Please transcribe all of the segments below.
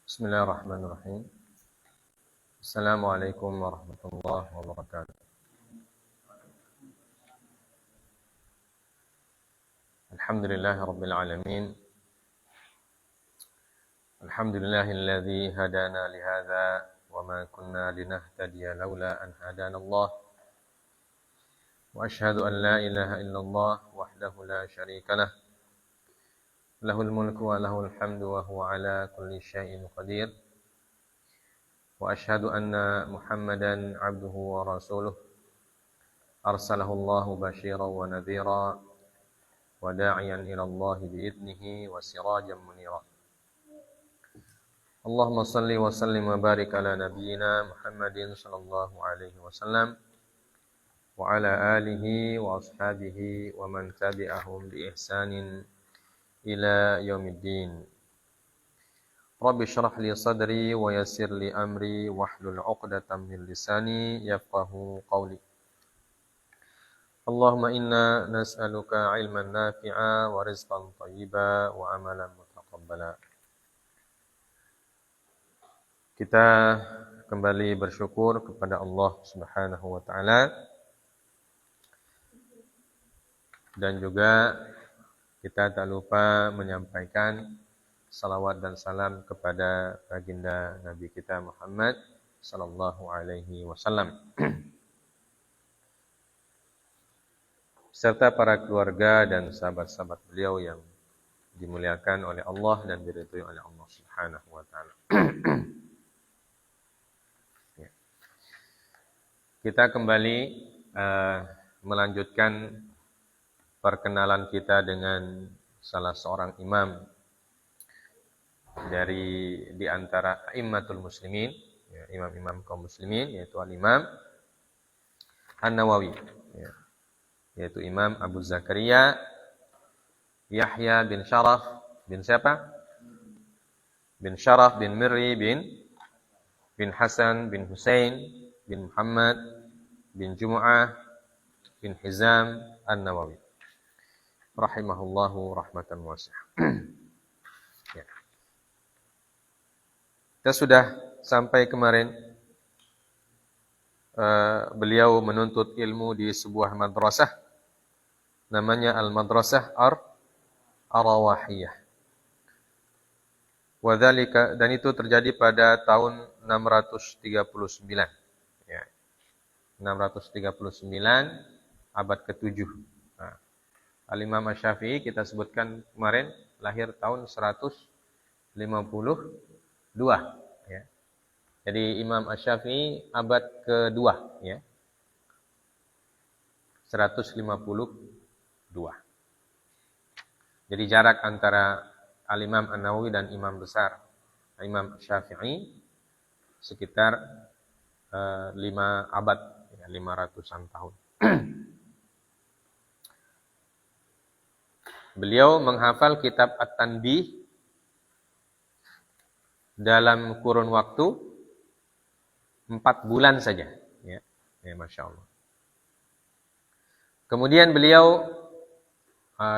Bismillahirrahmanirrahim. Assalamualaikum warahmatullahi wabarakatuh. Alhamdulillahirabbil alamin. Alhamdulillahilladzi hadana li hadza wa ma kunna linahtadiya laula an hadana Allah. Wa asyhadu an la ilaha illallah wahdahu la syarika lah. Lahul mulku wa lahul hamdu wa huwa ala kulli syai'in qadir. Wa asyhadu anna Muhammadan abduhu wa rasuluh. Arsalahu Allahu basyiran wa nadhira wa da'iyan ila Allah bi'idnihi wa sirajan munira. Allahumma salli wa sallim wa barik ala nabiyyina Muhammadin sallallahu alaihi wasallam wa ala alihi wa ashabihi wa man tabi'ahum bi ihsanin ila yaumiddin. Rabbi shrah li sadri wa yassir li amri wahlul 'uqdatam min lisani yafqahu qawli. Allahumma inna nas'aluka 'ilman nafi'a wa rizqan thayyiba wa amalan mutaqabbala. Kita kembali bersyukur kepada Allah Subhanahu wa taala dan juga kita tak lupa menyampaikan salawat dan salam kepada baginda Nabi kita Muhammad sallallahu alaihi wasallam serta para keluarga dan sahabat-sahabat beliau yang dimuliakan oleh Allah dan diridhai oleh Allah Subhanahu wa taala. Kita kembali melanjutkan perkenalan kita dengan salah seorang imam dari di antara a'immatul muslimin, ya, imam-imam kaum muslimin, yaitu al-Imam An-Nawawi, ya, yaitu Imam Abu Zakaria Yahya bin Sharaf bin siapa? Bin Sharaf bin Mirri bin Hasan bin Husain bin Muhammad bin Jumu'ah bin Hizam An-Nawawi rahimahullahu rahmatan wasi'ah. Ya. Kita sudah sampai kemarin beliau menuntut ilmu di sebuah madrasah namanya Al-Madrasah Ar-Rawahiyah. Wadzalika, dan itu terjadi pada tahun 639. Ya. 639 abad ke-7. Nah, Al-Imam Asy-Syafi'i kita sebutkan kemarin lahir tahun 152. Ya. Jadi Imam Asy-Syafi'i abad ke-2. Ya. 152. Jadi jarak antara Al-Imam An-Nawawi dan Imam besar Imam Asy-Syafi'i sekitar 5 abad, ya, 500-an tahun. Beliau menghafal kitab At-Tanbih dalam kurun waktu 4 bulan saja. Ya, Masya Allah. Kemudian beliau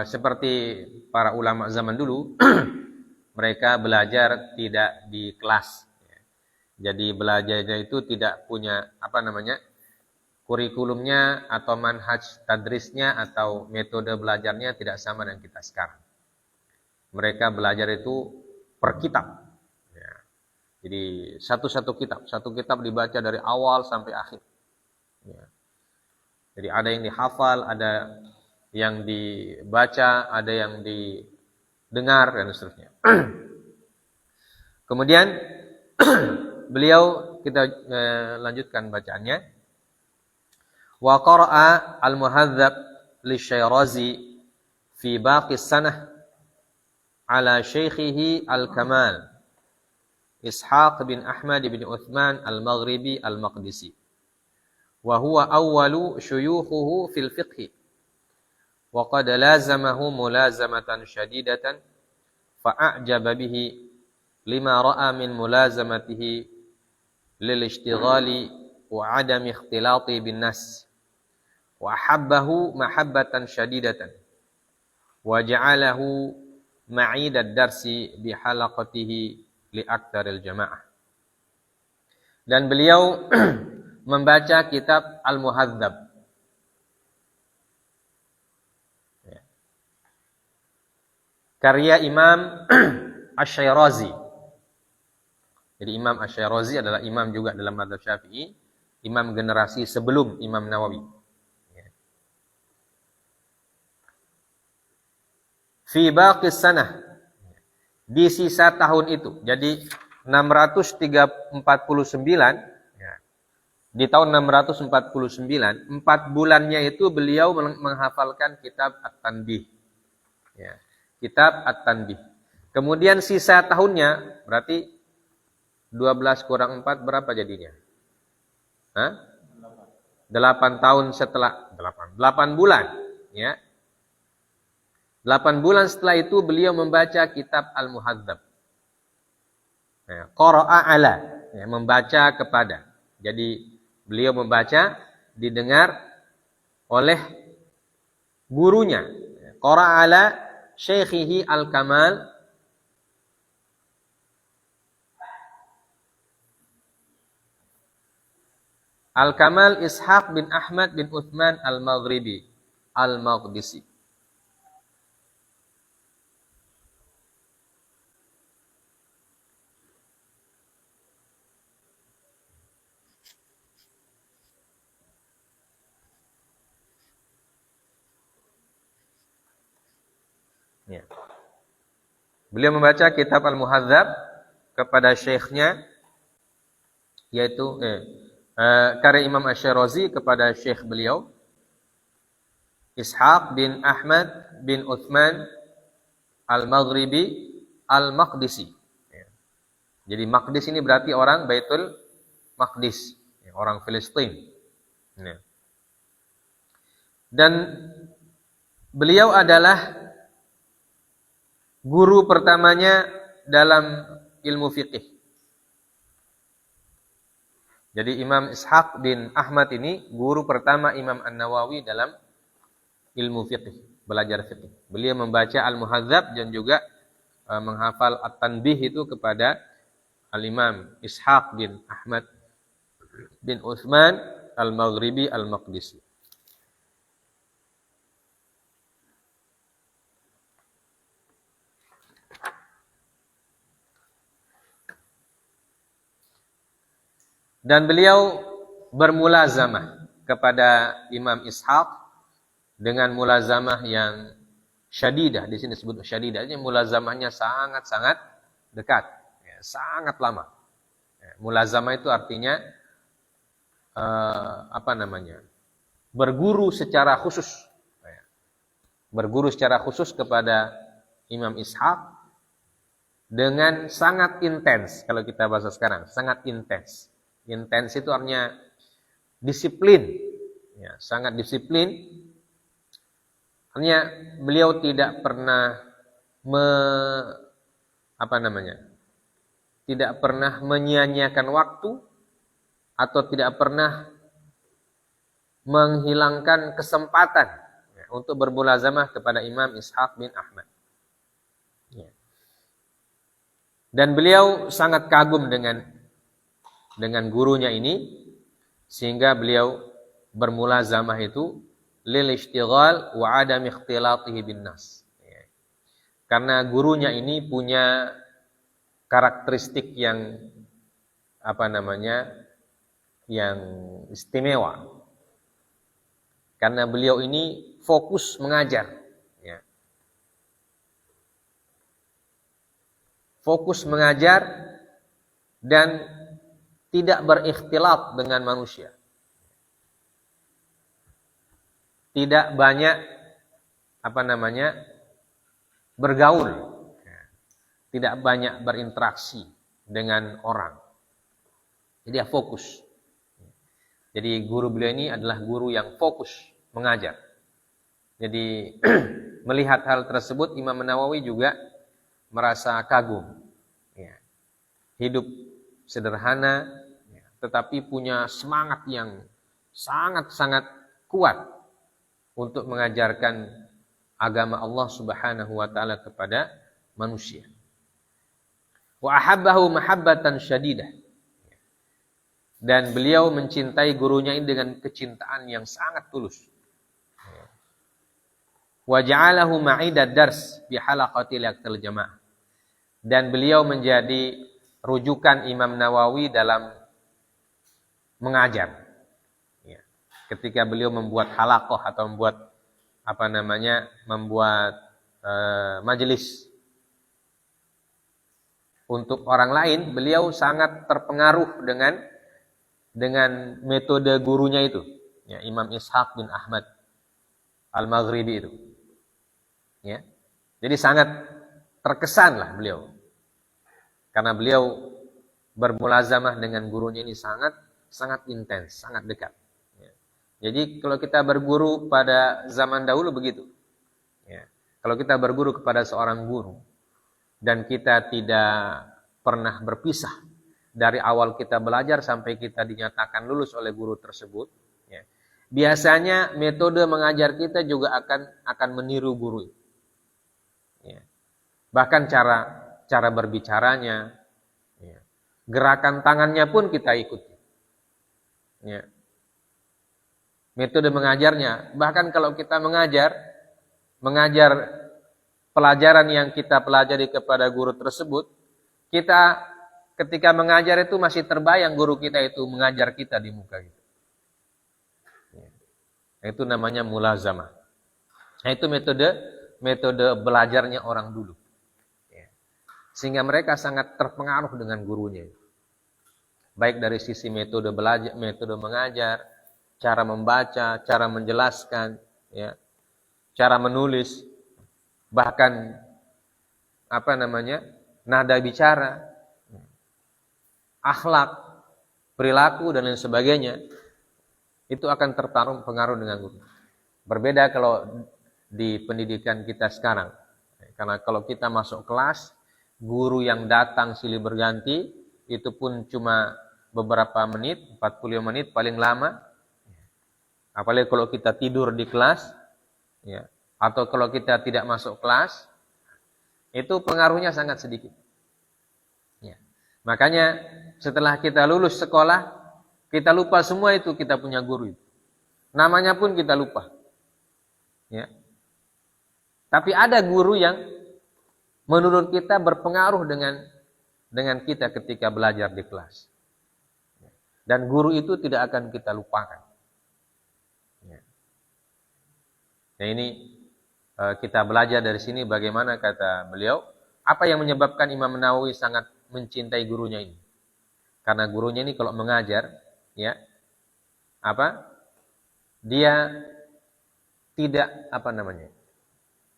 seperti para ulama zaman dulu, mereka belajar tidak di kelas. Ya. Jadi belajarnya itu tidak punya kurikulumnya atau manhaj tadrisnya atau metode belajarnya tidak sama dengan kita sekarang. Mereka belajar itu per kitab. Ya. Jadi satu kitab dibaca dari awal sampai akhir. Ya. Jadi ada yang dihafal, ada yang dibaca, ada yang didengar dan seterusnya. Kemudian beliau kita lanjutkan bacaannya. Wa qara'a al-Muhadzab li-Syairazi fi baqi sanah ala syaikhihi al-Kamal Ishaq bin Ahmad bin Uthman al-Maghribi al-Maqdisi wa huwa awwalu syuyukhuhu fil fiqh wa qad lazamahu mulazamatan syadidatan fa'ajaba bihi lima ra'a min mulazamatihi lil ishtighali wa adami ikhtilati bin nas wa habbahu mahabbatan syadidatan wa ja'alahu ma'idad darsi bi halaqatihi li aktsaril jamaah. Dan beliau membaca kitab Al-Muhadzab. Karya Imam Asy-Syirazi. Jadi Imam Asy-Syirazi adalah imam juga dalam mazhab Syafi'i, imam generasi sebelum Imam Nawawi. Fi baqis sanah, di sisa tahun itu. Jadi 649, di tahun 649, 4 bulannya itu beliau menghafalkan kitab At-Tanbih. Ya, kitab At-Tanbih. Kemudian sisa tahunnya, berarti 12 kurang 4 berapa jadinya? 8 tahun setelah 8 bulan, ya. 8 bulan setelah itu beliau membaca kitab Al-Muhadzab. Qara'a ala, ya, membaca kepada. Jadi beliau membaca, didengar oleh gurunya. Qara'a ala syekhihi Al-Kamal Al-Kamal Ishaq bin Ahmad bin Uthman Al-Maghribi Al-Maqdisi. Ya. Beliau membaca kitab Al-Muhadzab kepada syekhnya, yaitu karya Imam Asy-Syirazi kepada syekh beliau Ishaq bin Ahmad bin Uthman Al-Maghribi Al-Maqdisi. Ya. Jadi Maqdis ini berarti orang Baitul Maqdis, ya, orang Filistin. Ya. Dan beliau adalah guru pertamanya dalam ilmu fiqih. Jadi Imam Ishaq bin Ahmad ini guru pertama Imam An-Nawawi dalam ilmu fiqih, belajar fiqih. Beliau membaca Al-Muhadzab dan juga menghafal At-Tanbih itu kepada Al-Imam Ishaq bin Ahmad bin Uthman Al-Maghribi Al-Maqdisi. Dan beliau bermulazamah kepada Imam Ishaq dengan mulazamah yang syadidah. Di sini disebut syadidah. Ini mulazamahnya sangat-sangat dekat, ya, sangat lama. Ya, mulazamah itu artinya berguru secara khusus. Ya, berguru secara khusus kepada Imam Ishaq dengan sangat intens. Kalau kita bahasa sekarang, sangat intens. Intens itu artinya disiplin, ya, sangat disiplin. Artinya beliau tidak pernah tidak pernah menyia-nyiakan waktu atau tidak pernah menghilangkan kesempatan, ya, untuk bermulazamah kepada Imam Ishaq bin Ahmad. Ya. Dan beliau sangat kagum dengan gurunya ini, sehingga beliau bermulazamah itu lil ishtighal wa adam ikhtilatihi bin nas. Ya. Karena gurunya ini punya karakteristik yang yang istimewa. Karena beliau ini fokus mengajar, ya. Fokus mengajar dan tidak berikhtilat dengan manusia. Tidak banyak bergaul. Tidak banyak berinteraksi dengan orang. Jadi dia fokus. Jadi guru beliau ini adalah guru yang fokus mengajar. Jadi melihat hal tersebut Imam Nawawi juga merasa kagum. Ya. Hidup sederhana, ya, tetapi punya semangat yang sangat-sangat kuat untuk mengajarkan agama Allah Subhanahu wa taala kepada manusia. Wa ahabbahu mahabbatan syadidah. Dan beliau mencintai gurunya ini dengan kecintaan yang sangat tulus. Wa ja'alahu ma'idad dars bi halaqatil jamaah. Dan beliau menjadi rujukan Imam Nawawi dalam mengajar. Ya. Ketika beliau membuat halaqah atau membuat majelis untuk orang lain, beliau sangat terpengaruh dengan metode gurunya itu, ya, Imam Ishaq bin Ahmad Al-Maghribi itu. Ya. Jadi sangat terkesanlah beliau. Karena beliau bermulazamah dengan gurunya ini sangat intens, sangat dekat. Ya. Jadi kalau kita berguru pada zaman dahulu begitu. Ya. Kalau kita berguru kepada seorang guru dan kita tidak pernah berpisah dari awal kita belajar sampai kita dinyatakan lulus oleh guru tersebut, ya, biasanya metode mengajar kita juga akan meniru guru. Ya. Bahkan cara berbicaranya, ya, gerakan tangannya pun kita ikuti. Ya. Metode mengajarnya, bahkan kalau kita mengajar pelajaran yang kita pelajari kepada guru tersebut, kita ketika mengajar itu masih terbayang guru kita itu mengajar kita di muka gitu. Ya. Itu namanya mulazamah. Nah, itu metode belajarnya orang dulu. Ya. Sehingga mereka sangat terpengaruh dengan gurunya. Baik dari sisi metode belajar, metode mengajar, cara membaca, cara menjelaskan, ya, cara menulis, bahkan nada bicara, akhlak, perilaku dan lain sebagainya, itu akan terpengaruh dengan guru. Berbeda kalau di pendidikan kita sekarang. Karena kalau kita masuk kelas, guru yang datang silih berganti, itu pun cuma beberapa menit, 45 menit paling lama. Apalagi kalau kita tidur di kelas, ya, atau kalau kita tidak masuk kelas, itu pengaruhnya sangat sedikit. Ya. Makanya setelah kita lulus sekolah, kita lupa semua itu kita punya guru itu. Namanya pun kita lupa. Ya. Tapi ada guru yang menurut kita berpengaruh dengan kita ketika belajar di kelas. Dan guru itu tidak akan kita lupakan. Ya. Nah, ini kita belajar dari sini bagaimana kata beliau, apa yang menyebabkan Imam Nawawi sangat mencintai gurunya ini. Karena gurunya ini kalau mengajar, ya, dia tidak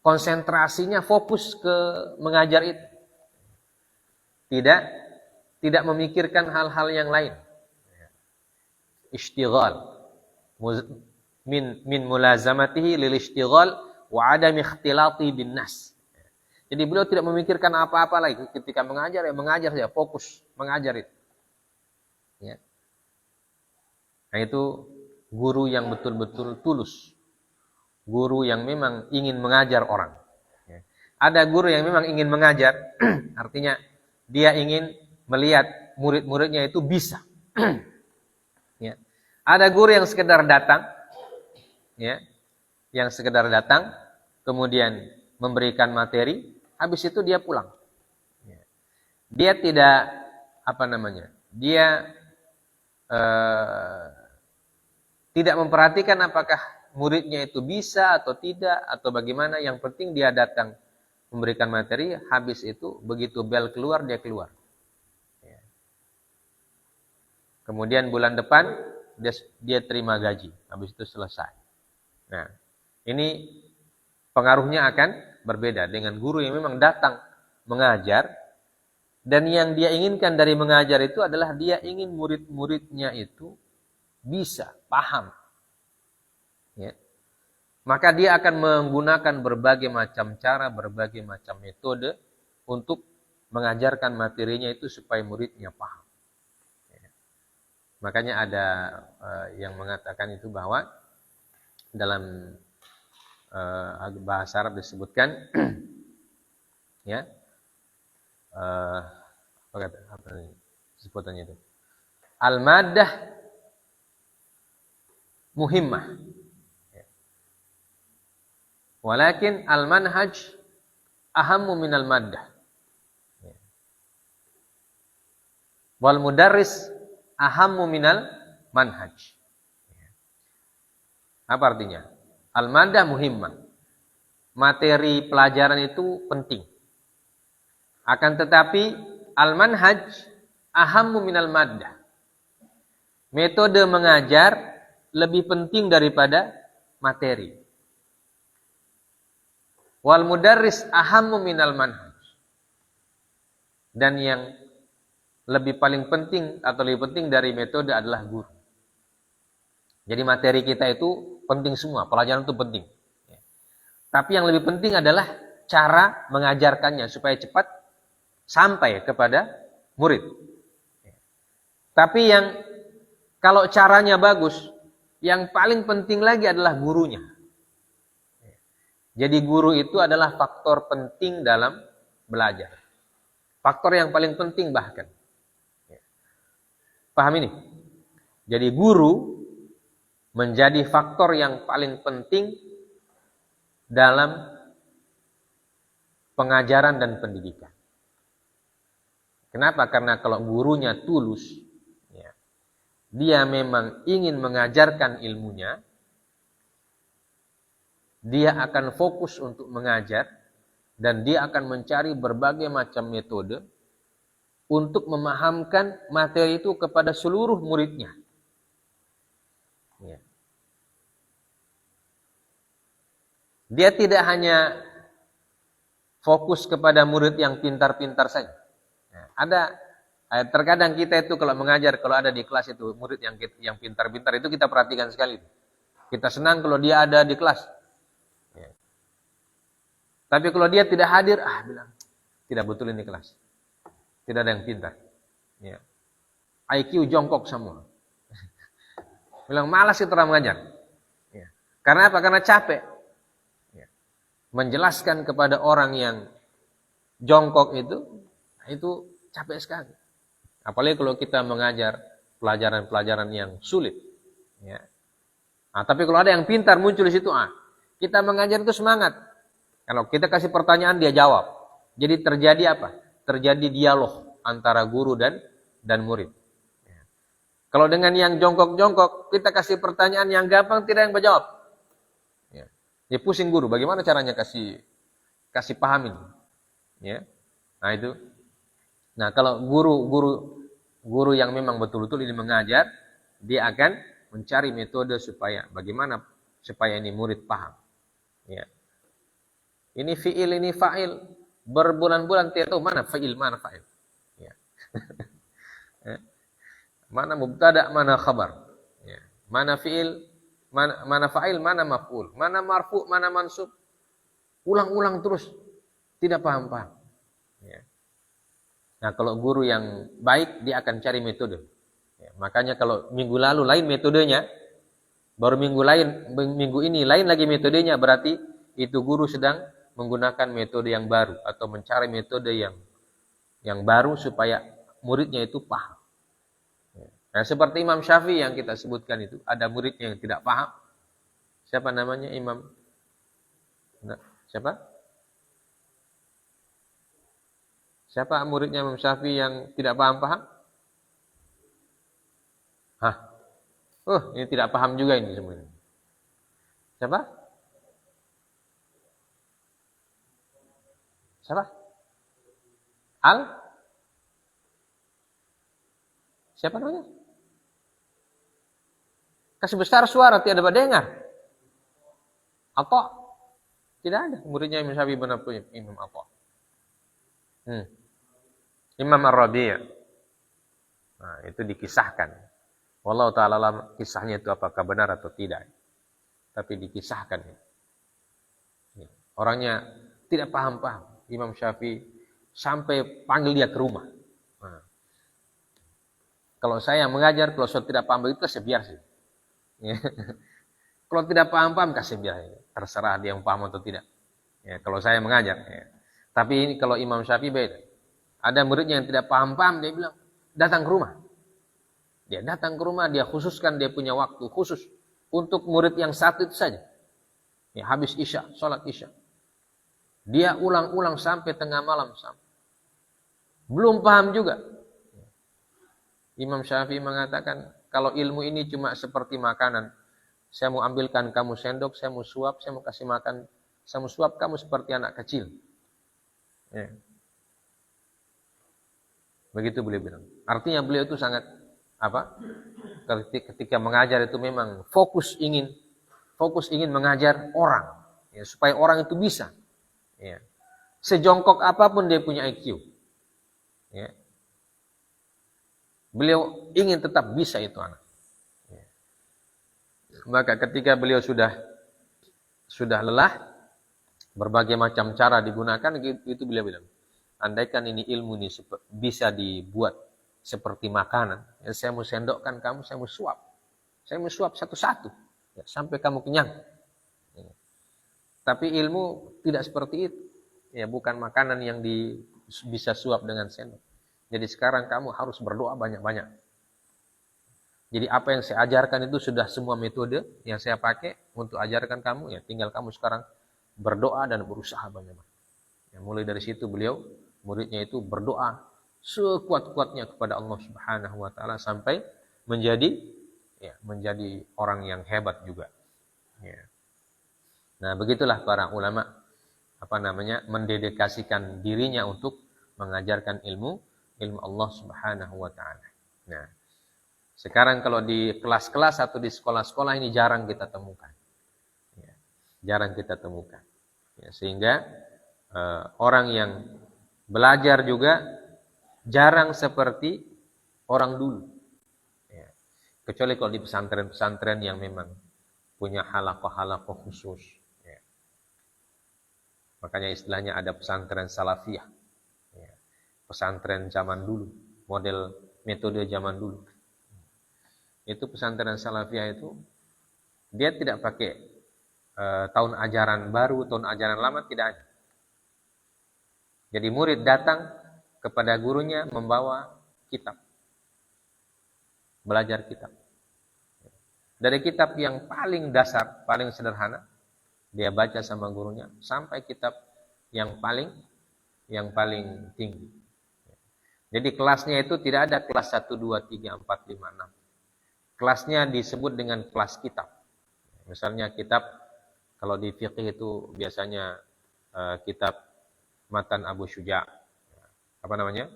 konsentrasinya fokus ke mengajar itu. Tidak memikirkan hal-hal yang lain. Ishtighal min mulazamatihi lil ishtighal wa adam ikhtilati bin nas. Jadi beliau tidak memikirkan apa-apa lagi ketika mengajar, ya mengajar saja, fokus mengajar itu. Ya. Nah, itu guru yang betul-betul tulus. Guru yang memang ingin mengajar orang. Ya. Ada guru yang memang ingin mengajar, artinya dia ingin melihat murid-muridnya itu bisa. Ya. Ada guru yang sekedar datang, ya, kemudian memberikan materi, habis itu dia pulang. Ya. Dia tidak tidak memperhatikan apakah muridnya itu bisa atau tidak atau bagaimana. Yang penting dia datang memberikan materi, habis itu begitu bel keluar dia keluar. Ya. Kemudian bulan depan dia terima gaji, habis itu selesai. Nah, ini pengaruhnya akan berbeda dengan guru yang memang datang mengajar, dan yang dia inginkan dari mengajar itu adalah dia ingin murid-muridnya itu bisa, paham. Ya. Maka dia akan menggunakan berbagai macam cara, berbagai macam metode untuk mengajarkan materinya itu supaya muridnya paham. Ya. Makanya ada yang mengatakan itu bahwa dalam bahasa Arab disebutkan ya Apa sebutannya itu? Al-maddah muhimmah. Walakin al-manhaj ahammu minal maddah. Wal mudarris ahammu minal manhaj. Apa artinya? Al-maddah muhimmah. Materi pelajaran itu penting. Akan tetapi al-manhaj ahammu minal maddah. Metode mengajar lebih penting daripada materi. Wal mudarris ahammu minal manhaj. Dan yang lebih paling penting atau lebih penting dari metode adalah guru. Jadi materi kita itu penting semua, pelajaran itu penting. Tapi yang lebih penting adalah cara mengajarkannya supaya cepat sampai kepada murid. Tapi yang kalau caranya bagus, yang paling penting lagi adalah gurunya. Jadi guru itu adalah faktor penting dalam belajar. Faktor yang paling penting bahkan. Paham ini? Jadi guru menjadi faktor yang paling penting dalam pengajaran dan pendidikan. Kenapa? Karena kalau gurunya tulus, ya, dia memang ingin mengajarkan ilmunya, dia akan fokus untuk mengajar, dan dia akan mencari berbagai macam metode untuk memahamkan materi itu kepada seluruh muridnya. Ya. Dia tidak hanya fokus kepada murid yang pintar-pintar saja. Ada terkadang kita itu kalau mengajar, kalau ada di kelas itu murid yang pintar-pintar itu kita perhatikan sekali. Kita senang kalau dia ada di kelas. Ya. Tapi kalau dia tidak hadir, bilang tidak betul ini kelas. Tidak ada yang pintar. Ya. IQ jongkok semua. Bilang malas itu orang mengajar. Ya. Karena apa? Karena capek. Ya. Menjelaskan kepada orang yang jongkok itu capek sekali. Apalagi kalau kita mengajar pelajaran-pelajaran yang sulit. Ya. Tapi kalau ada yang pintar muncul di situ, kita mengajar itu semangat. Kalau kita kasih pertanyaan dia jawab. Jadi terjadi apa? Terjadi dialog antara guru dan murid. Ya. Kalau dengan yang jongkok-jongkok, kita kasih pertanyaan yang gampang tidak yang berjawab. Ya. Dia pusing guru. Bagaimana caranya kasih pahamin? Ya. Nah itu. Nah, kalau guru yang memang betul-betul ini mengajar, dia akan mencari metode supaya bagaimana supaya ini murid paham. Ya. Ini fiil, ini fa'il, berbulan-bulan tidak tahu mana fiil, mana fa'il. Ya. Mana mubtada, mana khabar. Ya. Mana fiil, mana fa'il, mana maf'ul, mana marfu, mana mansub. Ulang-ulang terus, tidak paham-paham. Ya. Nah, kalau guru yang baik, dia akan cari metode. Ya, makanya kalau minggu lalu lain metodenya, baru minggu ini lain lagi metodenya, berarti itu guru sedang menggunakan metode yang baru atau mencari metode yang baru supaya muridnya itu paham. Ya. Nah, seperti Imam Syafi'i yang kita sebutkan itu, ada muridnya yang tidak paham. Siapa namanya Imam? Siapa? Siapa muridnya Imam Syafi'i yang tidak paham-paham? Ini tidak paham juga ini semuanya. Siapa? Siapa? Siapa namanya? Kasih besar suara, tidak dapat dengar. Atha? Tidak ada. Muridnya Imam Syafi'i benar punya Imam Atha. Imam Ar-Rabi'. Nah, itu dikisahkan. Wallahu ta'ala alam kisahnya itu apakah benar atau tidak. Tapi dikisahkan. Orangnya tidak paham-paham. Imam Syafi'i sampai panggil dia ke rumah. Nah, kalau saya mengajar, kalau saya tidak paham itu saya biar sih. Kalau tidak paham-paham kasih biar. Terserah dia yang paham atau tidak. Ya, kalau saya mengajar. Ya. Tapi ini kalau Imam Syafi'i beda. Ada muridnya yang tidak paham-paham, dia bilang, datang ke rumah. Dia datang ke rumah, dia khususkan, dia punya waktu khusus untuk murid yang satu itu saja. Ya, habis isya, sholat isya. Dia ulang-ulang sampai tengah malam. Belum paham juga. Imam Syafi'i mengatakan, kalau ilmu ini cuma seperti makanan, saya mau ambilkan kamu sendok, saya mau suap, saya mau kasih makan, saya mau suap kamu seperti anak kecil. Ya. Begitu beliau bilang. Artinya beliau itu sangat ketika mengajar itu memang fokus ingin mengajar orang, ya, supaya orang itu bisa. Ya. Sejongkok apapun dia punya IQ. Ya. Beliau ingin tetap bisa itu anak. Ya. Maka ketika beliau sudah lelah, berbagai macam cara digunakan, itu beliau bilang, andaikan ini ilmu ini bisa dibuat seperti makanan, ya, saya mau sendokkan kamu, saya mau suap satu-satu, ya, sampai kamu kenyang. Ya. Tapi ilmu tidak seperti itu, ya, bukan makanan yang bisa suap dengan sendok. Jadi sekarang kamu harus berdoa banyak-banyak. Jadi apa yang saya ajarkan itu sudah semua metode yang saya pakai untuk ajarkan kamu, ya, tinggal kamu sekarang berdoa dan berusaha banyak-banyak. Ya, mulai dari situ muridnya itu berdoa sekuat-kuatnya kepada Allah Subhanahu wa taala sampai menjadi orang yang hebat juga. Ya. Nah, begitulah para ulama mendedikasikan dirinya untuk mengajarkan ilmu Allah Subhanahu wa taala. Nah, sekarang kalau di kelas-kelas atau di sekolah-sekolah ini jarang kita temukan. Ya, jarang kita temukan. Ya, sehingga orang yang belajar juga jarang seperti orang dulu. Ya. Kecuali kalau di pesantren-pesantren yang memang punya halaqah-halaqah khusus. Ya. Makanya istilahnya ada pesantren salafiyah. Ya. Pesantren zaman dulu, model metode zaman dulu. Itu pesantren salafiyah itu, dia tidak pakai tahun ajaran baru, tahun ajaran lama, tidak ada. Jadi murid datang kepada gurunya membawa kitab. Belajar kitab. Dari kitab yang paling dasar, paling sederhana, dia baca sama gurunya sampai kitab yang paling tinggi. Jadi kelasnya itu tidak ada kelas 1, 2, 3, 4, 5, 6. Kelasnya disebut dengan kelas kitab. Misalnya kitab, kalau di fiqih itu biasanya kitab Matan Abu Syuja'. Apa namanya?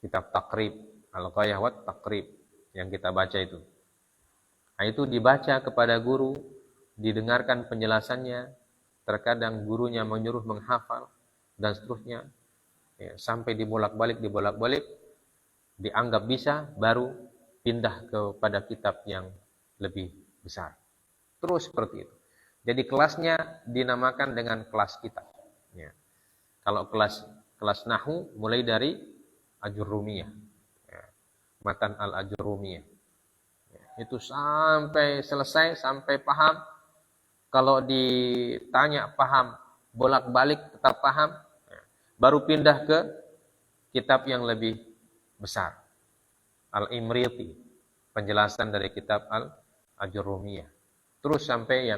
Kitab Takrib, Al-Ghayah wa Takrib yang kita baca itu. Nah, itu dibaca kepada guru, didengarkan penjelasannya, terkadang gurunya menyuruh menghafal dan seterusnya. Ya, sampai dibolak-balik, dianggap bisa, baru pindah kepada kitab yang lebih besar. Terus seperti itu. Jadi kelasnya dinamakan dengan kelas kitab. Ya. Kalau kelas nahwu mulai dari Ajurrumiyah, ya, Matan al-Ajurrumiyah, ya, itu sampai selesai, sampai paham. Kalau ditanya paham, bolak-balik tetap paham, ya, baru pindah ke kitab yang lebih besar, Al-Imriti, penjelasan dari kitab Al-Ajurrumiyah, terus sampai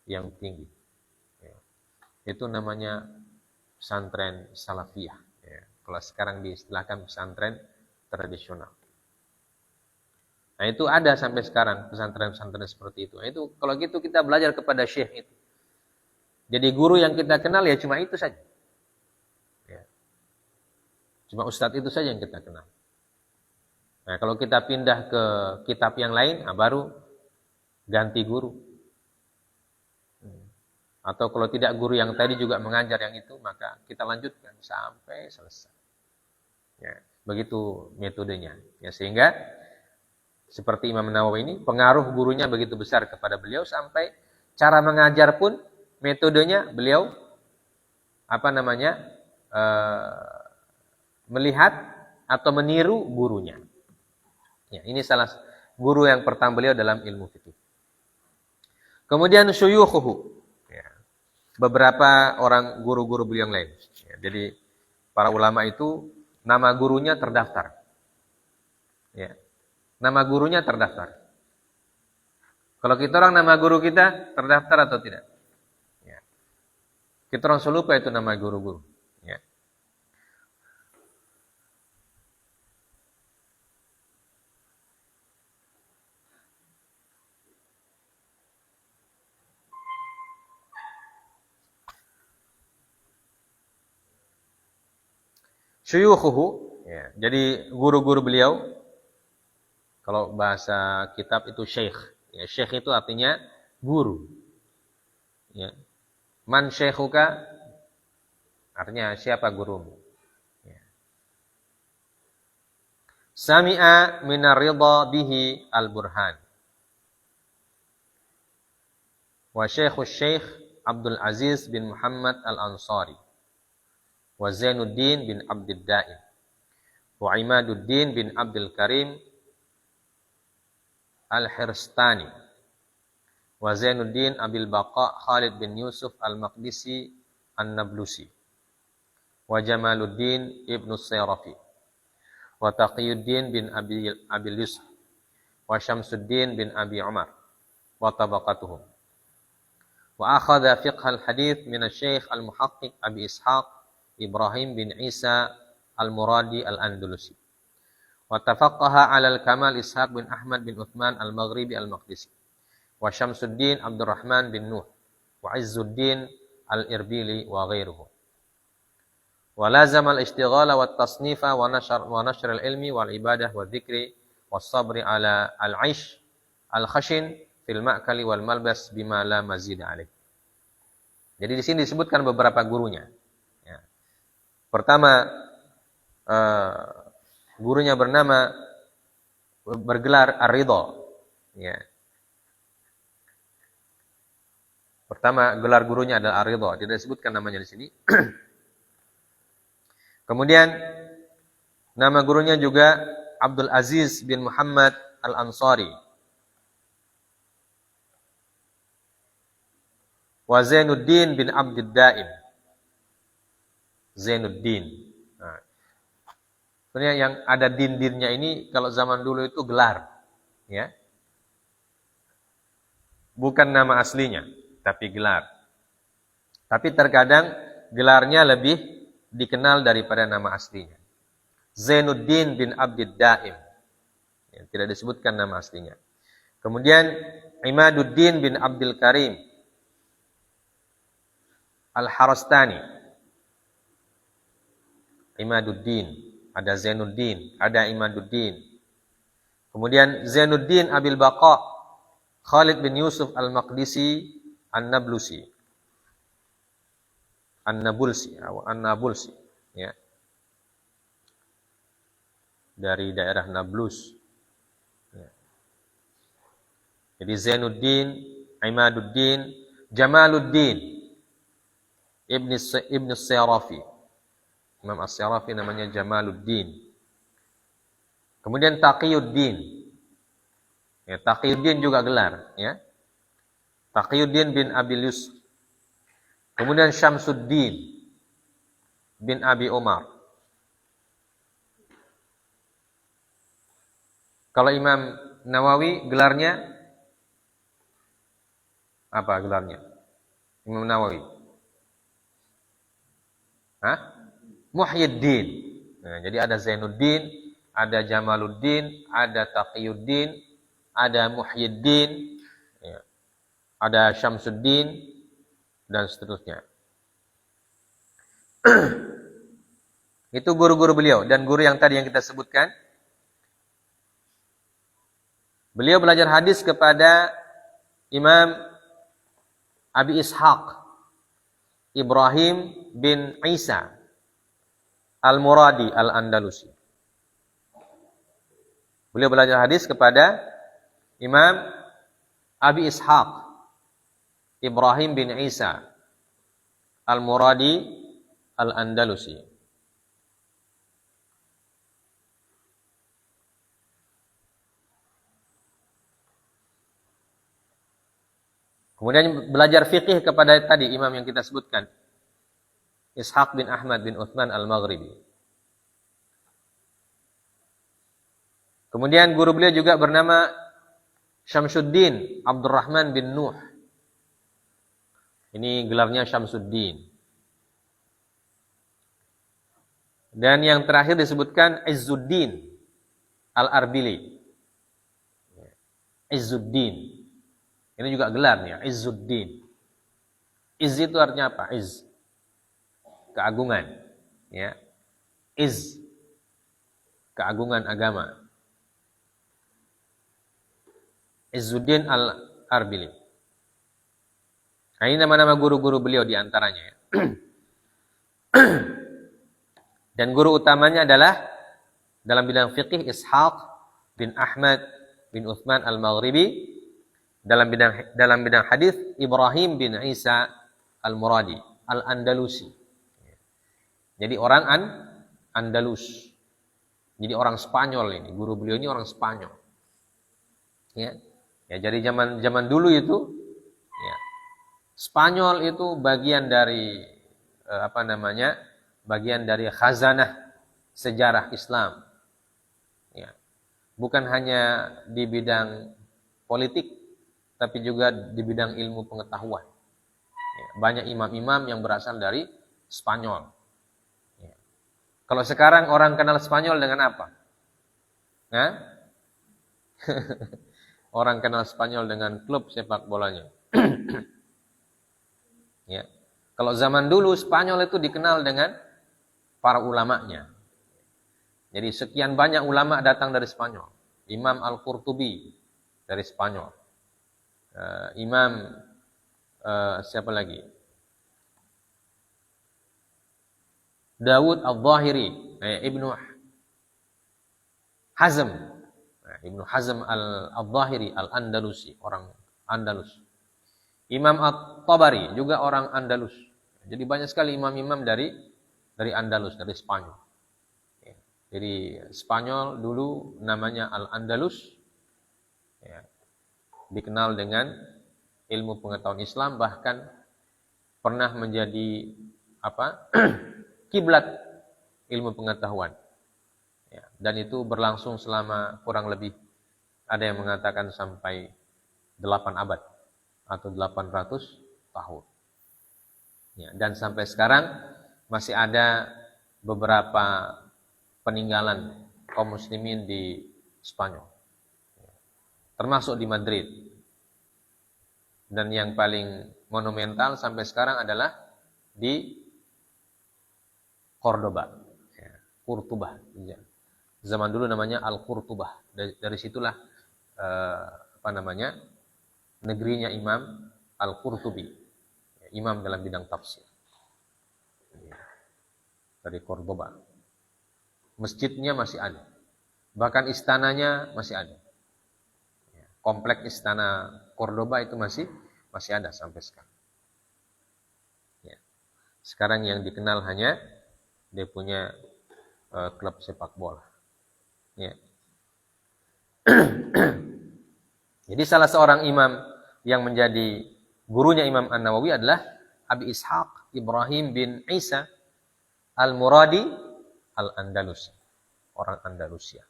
yang tinggi. Ya. Itu namanya pesantren salafiyah. Ya. Kalau sekarang diistilahkan pesantren tradisional. Nah, itu ada sampai sekarang pesantren-pesantren seperti itu. Nah, itu kalau gitu kita belajar kepada syekh itu. Jadi guru yang kita kenal ya cuma itu saja. Ya. Cuma ustadz itu saja yang kita kenal. Nah, kalau kita pindah ke kitab yang lain, baru ganti guru. Atau kalau tidak guru yang tadi juga mengajar yang itu, maka kita lanjutkan sampai selesai. Ya, begitu metodenya. Ya, sehingga seperti Imam Nawawi ini, pengaruh gurunya begitu besar kepada beliau sampai cara mengajar pun metodenya beliau melihat atau meniru gurunya. Ya, ini salah guru yang pertama beliau dalam ilmu fikih. Kemudian syuyukhuhu. Beberapa orang guru-guru beliau yang lain. Ya, jadi para ulama itu nama gurunya terdaftar. Ya. Nama gurunya terdaftar. Kalau kita orang nama guru kita terdaftar atau tidak? Ya. Kita orang selalu lupa itu nama guru-guru. Ya. Syuyukhuhu, ya. Jadi guru-guru beliau, kalau bahasa kitab itu syekh. Ya, syekh itu artinya guru. Ya. Man syekhuka, artinya siapa gurumu. Ya. Sami'a minar ridha bihi al-burhan. Wa syekh Abdul Aziz bin Muhammad al-Ansari. Wa Zainuddin bin Abdid Daim, wa Imaduddin bin Abdul Karim al-Hirstani, wa Zainuddin Abil Baqa Khalid bin Yusuf al-Maqdisi an-Nablusi, wa Jamaluddin ibnu Sayrafi, wa Taqiyuddin bin Abil Yusuf, wa Syamsuddin bin Abi Umar, wa tabaqatuhum. Wa akhadha fiqh al-hadith min al-Syekh al-Muhaqqiq Abi Ishaq Ibrahim bin Isa al-Muradi al-Andalusi. Wa tafaqqaha 'ala al-Kamal Ishaq bin Ahmad bin Uthman al-Maghribi al-Maqdisi. Wa Syamsuddin Abdurrahman bin Nuh. Wa Izzuddin al-Irbili wa ghairuhu. Wa lazama al-ishtighala wa at-tasnifa wa nashr al-ilmi wal ibadah wa dzikri was sabri 'ala al-'aish al-khashin fil ma'kali wal malbas bima la mazid 'alaih. Jadi di sini disebutkan beberapa gurunya. Pertama, gurunya bergelar Ar-Ridha. Ya. Pertama, gelar gurunya adalah Ar-Ridha. Tidak disebutkan namanya di sini. Kemudian, nama gurunya juga Abdul Aziz bin Muhammad al-Ansari. Wa Zainuddin bin Abdid Daim. Zainuddin. Nah, sebenarnya yang ada din-dinnya ini kalau zaman dulu itu gelar, ya, bukan nama aslinya, tapi gelar. Tapi terkadang gelarnya lebih dikenal daripada nama aslinya. Zainuddin bin Abdid Daim, ya, tidak disebutkan nama aslinya. Kemudian Imaduddin bin Abdul Karim al-Harastani. Imaduddin, ada Zainuddin, ada Imaduddin. Kemudian Zainuddin Abil Baqa Khalid bin Yusuf al-Maqdisi an-Nablusi. An-Nabulsi, ya. Dari daerah Nablus. Ya. Jadi Zainuddin, Imaduddin, Jamaluddin Ibn Sayrafi. Imam As-Sayrafi namanya Jamaluddin. Kemudian Taqiyuddin. Ya, Taqiyuddin juga gelar, ya. Taqiyuddin bin Abil Yusuf. Kemudian Syamsuddin bin Abi Umar. Kalau Imam Nawawi gelarnya apa gelarnya? Imam Nawawi. Hah? Muhyiddin. Nah, jadi ada Zainuddin, ada Jamaluddin, ada Taqiyuddin, ada Muhyiddin, ya, ada Syamsuddin, dan seterusnya. Itu guru-guru beliau. Dan guru yang tadi yang kita sebutkan, beliau belajar hadis kepada Imam Abi Ishaq Ibrahim bin Isa al-Muradi al-Andalusi. Beliau belajar hadis kepada Imam Abi Ishaq Ibrahim bin Isa al-Muradi al-Andalusi. Kemudian belajar fikih kepada tadi imam yang kita sebutkan, Ishaq bin Ahmad bin Uthman al-Maghribi. Kemudian guru beliau juga bernama Syamsuddin Abdurrahman bin Nuh. Ini gelarnya Syamsuddin. Dan yang terakhir disebutkan Izzuddin Al-Arbili. Izzuddin. Ini juga gelarnya, Izzuddin. Iz itu artinya apa? Iz. Keagungan. Ya. Iz. Keagungan agama. Izzuddin Al-Arbili. Nah, ini nama-nama guru-guru beliau di antaranya. Dan guru utamanya adalah dalam bidang fiqih Ishaq bin Ahmad bin Uthman Al-Maghribi, dalam bidang hadis Ibrahim bin Isa Al-Muradi Al-Andalusi. Jadi orang Andalus. Jadi orang Spanyol ini, guru beliau ini orang Spanyol. Ya. Ya, jadi zaman dulu itu ya, Spanyol itu bagian dari bagian dari khazanah sejarah Islam. Ya. Bukan hanya di bidang politik, tapi juga di bidang ilmu pengetahuan. Ya. Banyak imam-imam yang berasal dari Spanyol. Ya. Kalau sekarang orang kenal Spanyol dengan apa? Nah? Orang kenal Spanyol dengan klub sepak bolanya. Ya. Kalau zaman dulu Spanyol itu dikenal dengan para ulamanya. Jadi sekian banyak ulama datang dari Spanyol. Imam Al-Qurtubi dari Spanyol. Siapa lagi? Dawud Al-Zahiri, Ibnu Hazm. Ibnu Hazm Al-Zahiri Al-Andalusi, orang Andalus. Imam At-Tabari juga orang Andalus. Jadi banyak sekali imam-imam dari Andalus, dari Spanyol. Ya. Jadi Spanyol dulu namanya Al-Andalus. Ya. Dikenal dengan ilmu pengetahuan Islam, bahkan pernah menjadi kiblat ilmu pengetahuan. Ya. Dan itu berlangsung selama kurang lebih, ada yang mengatakan sampai 8 abad atau 800 tahun. Ya. Dan sampai sekarang masih ada beberapa peninggalan kaum muslimin di Spanyol. Termasuk di Madrid. Dan yang paling monumental sampai sekarang adalah di Cordoba. Ya, Qurtubah. Ya. Zaman dulu namanya Al-Qurtubah. Dari situlah negerinya Imam Al-Qurtubi. Ya, imam dalam bidang tafsir. Dari Cordoba. Masjidnya masih ada. Bahkan istananya masih ada. Komplek istana Cordoba itu masih ada sampai sekarang. Ya. Sekarang yang dikenal hanya dia punya klub sepak bola. Ya. Jadi salah seorang imam yang menjadi gurunya Imam An-Nawawi adalah Abi Ishaq Ibrahim bin Isa Al-Muradi Al-Andalusi, orang Andalusia.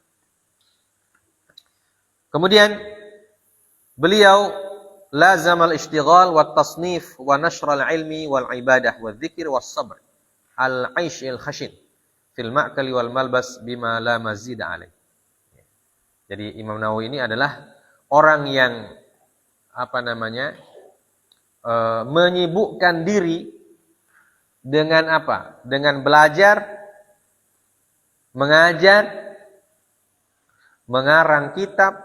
Kemudian beliau lazam al-ishtighal wa tasnif wa nashr al-ilmi wal ibadah wa dzikr was sabr al-aish al-khashin fil ma'kali wal malbas bima la mazid alaih. Jadi Imam Nawawi ini adalah orang yang menyibukkan diri dengan apa? Dengan belajar, mengajar, mengarang kitab,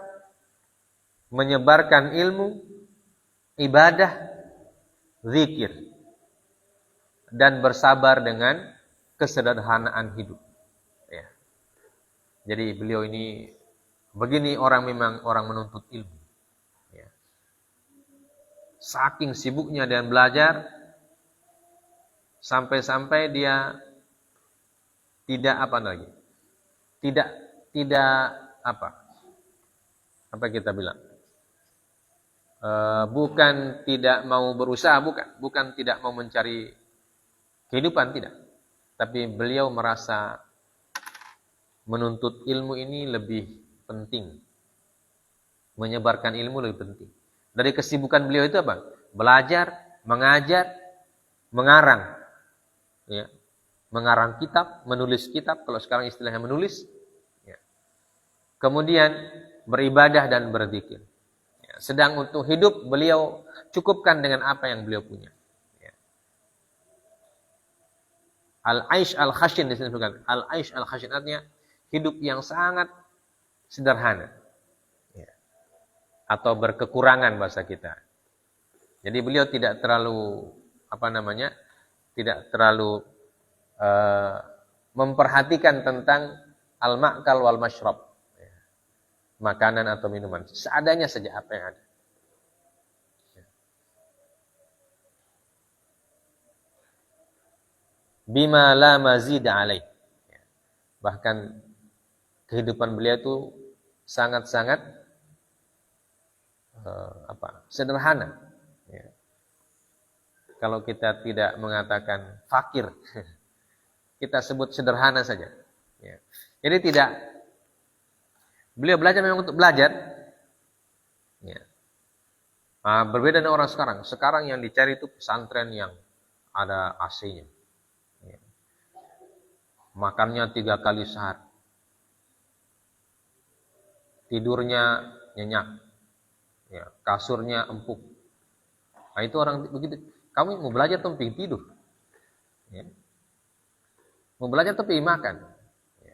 menyebarkan ilmu, ibadah, zikir, dan bersabar dengan kesederhanaan hidup. Ya. Jadi beliau ini begini memang orang menuntut ilmu. Ya. Saking sibuknya dan belajar, sampai-sampai dia tidak bukan tidak mau berusaha, bukan tidak mau mencari kehidupan, tidak. Tapi beliau merasa menuntut ilmu ini lebih penting. Menyebarkan ilmu lebih penting. Dari kesibukan beliau itu apa? Belajar, mengajar, mengarang. Ya. Mengarang kitab, menulis kitab, kalau sekarang istilahnya menulis. Ya. Kemudian beribadah dan berzikir. Ya. Sedang untuk hidup beliau cukupkan dengan apa yang beliau punya. Ya. Al-aish al-khashin disebutkan. Al-aish al-khashin artinya hidup yang sangat sederhana. Ya. Atau berkekurangan bahasa kita. Jadi beliau tidak terlalu tidak terlalu memperhatikan tentang al-ma'kal wal masyrab. Ya. Makanan atau minuman. Seadanya saja apa yang ada. Ya. Bima la mazida alaih. Ya. Bahkan kehidupan beliau itu sangat-sangat sederhana. Ya. Kalau kita tidak mengatakan fakir, kita sebut sederhana saja. Ya. Jadi beliau belajar memang untuk belajar. Ya. Berbeda dengan orang sekarang. Sekarang yang dicari itu pesantren yang ada AC-nya. Ya. Makannya 3 kali sehari. Tidurnya nyenyak. Ya. Kasurnya empuk. Nah itu orang begitu. Kamu mau belajar tuh pengen tidur. Ya. Mau belajar tapi makan. Ya.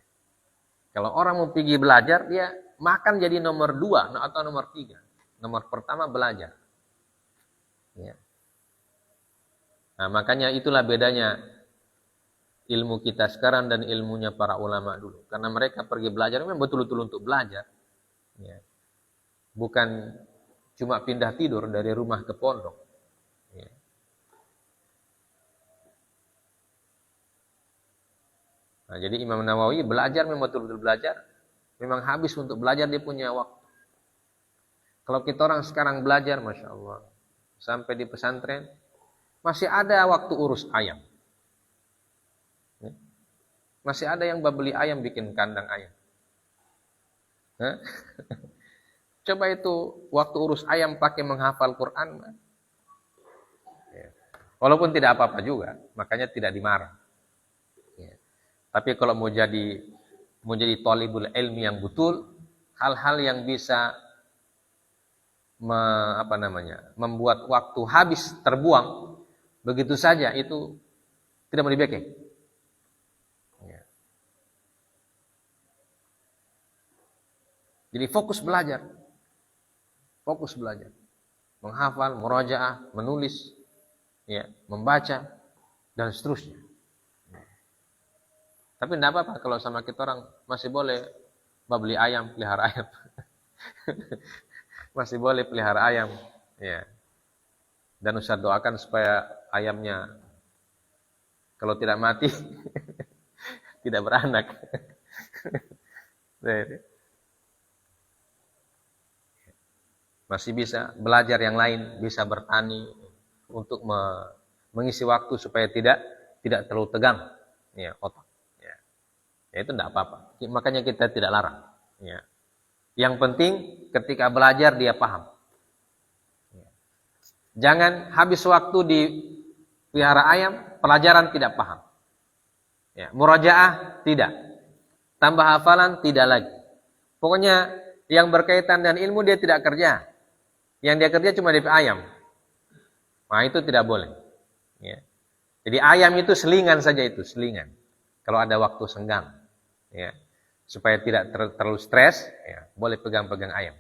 Kalau orang mau pergi belajar, dia makan jadi nomor 2 atau nomor 3. Nomor pertama belajar. Ya. Nah, makanya itulah bedanya ilmu kita sekarang dan ilmunya para ulama dulu. Karena mereka pergi belajar memang betul-betul untuk belajar. Ya. Bukan cuma pindah tidur dari rumah ke pondok. Ya. Nah, jadi Imam Nawawi belajar memang betul-betul belajar. Memang habis untuk belajar dia punya waktu. Kalau kita orang sekarang belajar, Masya Allah. Sampai di pesantren, masih ada waktu urus ayam. Masih ada yang beli ayam, bikin kandang ayam. Coba itu waktu urus ayam pakai menghafal Quran. Walaupun tidak apa-apa juga, makanya tidak dimarah. Tapi kalau mau jadi thalibul ilmi yang betul, hal-hal yang bisa membuat waktu habis terbuang begitu saja itu tidak mau dibekeng. Ya. Jadi fokus belajar, menghafal, murajaah, menulis, ya, membaca dan seterusnya. Tapi tidak apa-apa kalau sama kita orang masih boleh beli ayam, pelihara ayam. Masih boleh pelihara ayam. Ya. Dan Ustaz doakan supaya ayamnya kalau tidak mati tidak beranak. Masih bisa belajar yang lain, bisa bertani untuk mengisi waktu supaya tidak terlalu tegang ya, otak. Ya itu tidak apa-apa. Makanya kita tidak larang. Ya. Yang penting ketika belajar dia paham. Ya. Jangan habis waktu di pelihara ayam, pelajaran tidak paham. Ya. Murajaah tidak. Tambah hafalan tidak lagi. Pokoknya yang berkaitan dengan ilmu dia tidak kerja. Yang dia kerja cuma di ayam. Nah itu tidak boleh. Ya. Jadi ayam itu selingan saja itu, selingan. Kalau ada waktu senggang. Ya, supaya tidak terlalu stres, ya, boleh pegang-pegang ayam.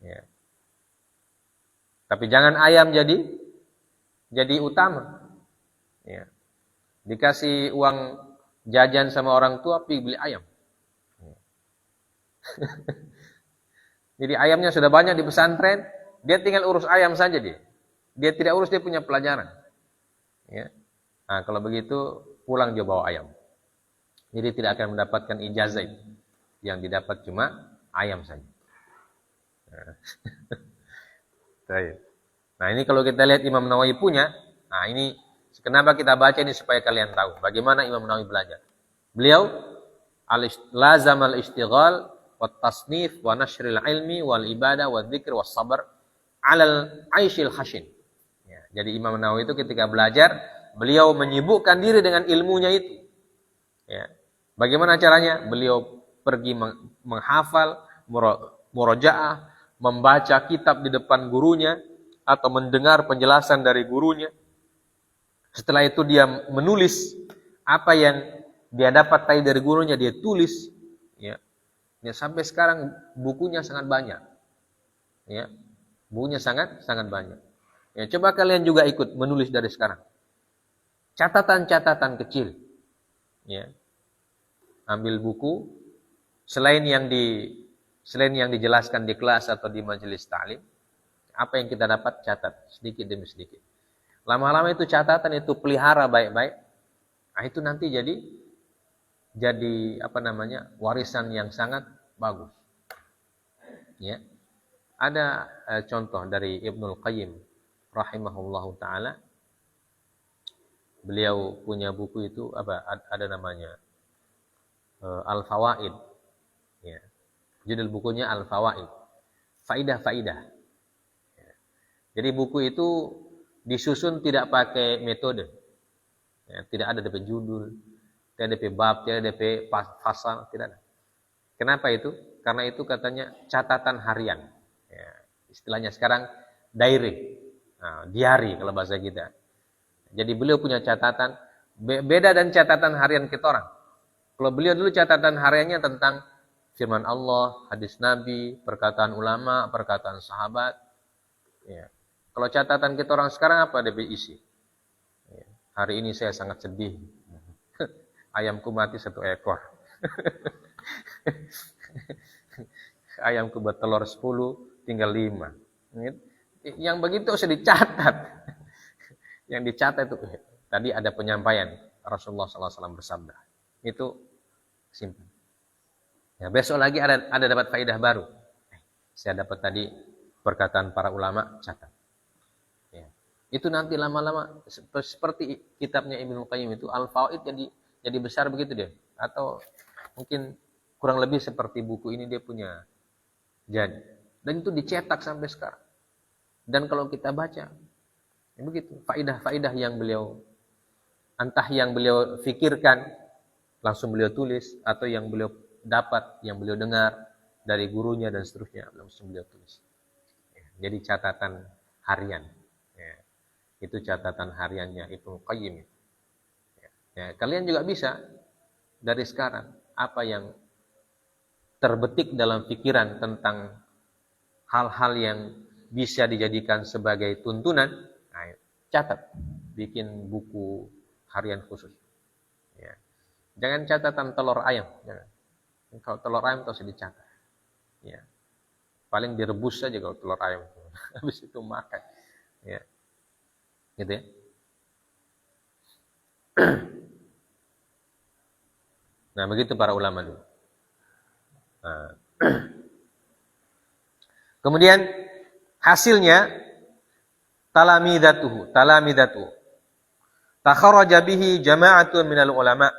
Ya. Tapi jangan ayam jadi utama. Ya. Dikasih uang jajan sama orang tua, pergi beli ayam. Ya. Jadi ayamnya sudah banyak di pesantren, dia tinggal urus ayam saja dia. Dia tidak urus dia punya pelajaran. Ya. Nah, kalau begitu pulang dia bawa ayam. Jadi tidak akan mendapatkan ijazah itu. Yang didapat cuma ayam saja. Nah ini kalau kita lihat Imam Nawawi punya. Nah ini kenapa kita baca ini supaya kalian tahu. Bagaimana Imam Nawawi belajar. Beliau lazam al-istighal wat tasnif wa nashril ilmi wal ibadah wa dzikr was sabr 'alal 'aishil khashin. Ya, jadi Imam Nawawi itu ketika belajar, beliau menyibukkan diri dengan ilmunya itu. Ya. Bagaimana caranya? Beliau pergi menghafal, murojaah, membaca kitab di depan gurunya atau mendengar penjelasan dari gurunya. Setelah itu dia menulis apa yang dia dapat tadi dari gurunya, dia tulis. Ya. Ya, sampai sekarang bukunya sangat banyak. Ya. Bukunya sangat banyak. Ya, coba kalian juga ikut menulis dari sekarang. Catatan-catatan kecil. Ya. Ambil buku, selain yang dijelaskan di kelas atau di majelis ta'lim, apa yang kita dapat catat sedikit demi sedikit. Lama-lama itu catatan itu pelihara baik-baik. Nah, itu nanti jadi warisan yang sangat bagus. Ya. Ada contoh dari Ibnul Qayyim rahimahullahu taala. Beliau punya buku itu ada namanya Al-Fawaid. Ya. Judul bukunya Al-Fawaid. Faidah-faidah. Ya. Jadi buku itu disusun tidak pakai metode. Ya, tidak ada DP judul, tidak ada DP bab, tidak ada DP pasal, tidak ada. Kenapa itu? Karena itu katanya catatan harian. Ya. Istilahnya sekarang diary. Nah, diari kalau bahasa kita. Jadi beliau punya catatan, beda dan catatan harian kita orang. Kalau beliau dulu catatan hariannya tentang firman Allah, hadis Nabi, perkataan ulama, perkataan sahabat. Ya. Kalau catatan kita orang sekarang apa dia isi? Ya. Hari ini saya sangat sedih. Ayamku mati 1 ekor. Ayamku bertelur 10, tinggal 5. Yang begitu usah dicatat. Yang dicatat itu tadi ada penyampaian Rasulullah SAW bersabda. Itu simpan. Ya, besok lagi ada dapat faedah baru. Saya dapat tadi perkataan para ulama, catat. Ya. Itu nanti lama-lama seperti kitabnya Ibnu Qayyim itu Al-Fawaid jadi besar begitu dia. Atau mungkin kurang lebih seperti buku ini dia punya jadi. Dan itu dicetak sampai sekarang. Dan kalau kita baca, ya begitu, faedah-faedah yang beliau entah yang beliau fikirkan langsung beliau tulis atau yang beliau dapat, yang beliau dengar dari gurunya dan seterusnya langsung beliau tulis. Ya, jadi catatan harian. Ya, itu catatan hariannya Ibnu Qayyim. Ya, kalian juga bisa dari sekarang apa yang terbetik dalam pikiran tentang hal-hal yang bisa dijadikan sebagai tuntunan, nah, catat, bikin buku harian khusus. Ya. Jangan catatan telur ayam, jangan. Kalau telur ayam harus dicatat. Ya. Paling direbus saja kalau telur ayam. Habis itu makan. Ya. Gitu ya. Nah, begitu para ulama dulu. Nah. Kemudian hasilnya talamidatuhu. Takharaja bihi jama'atun minal ulama.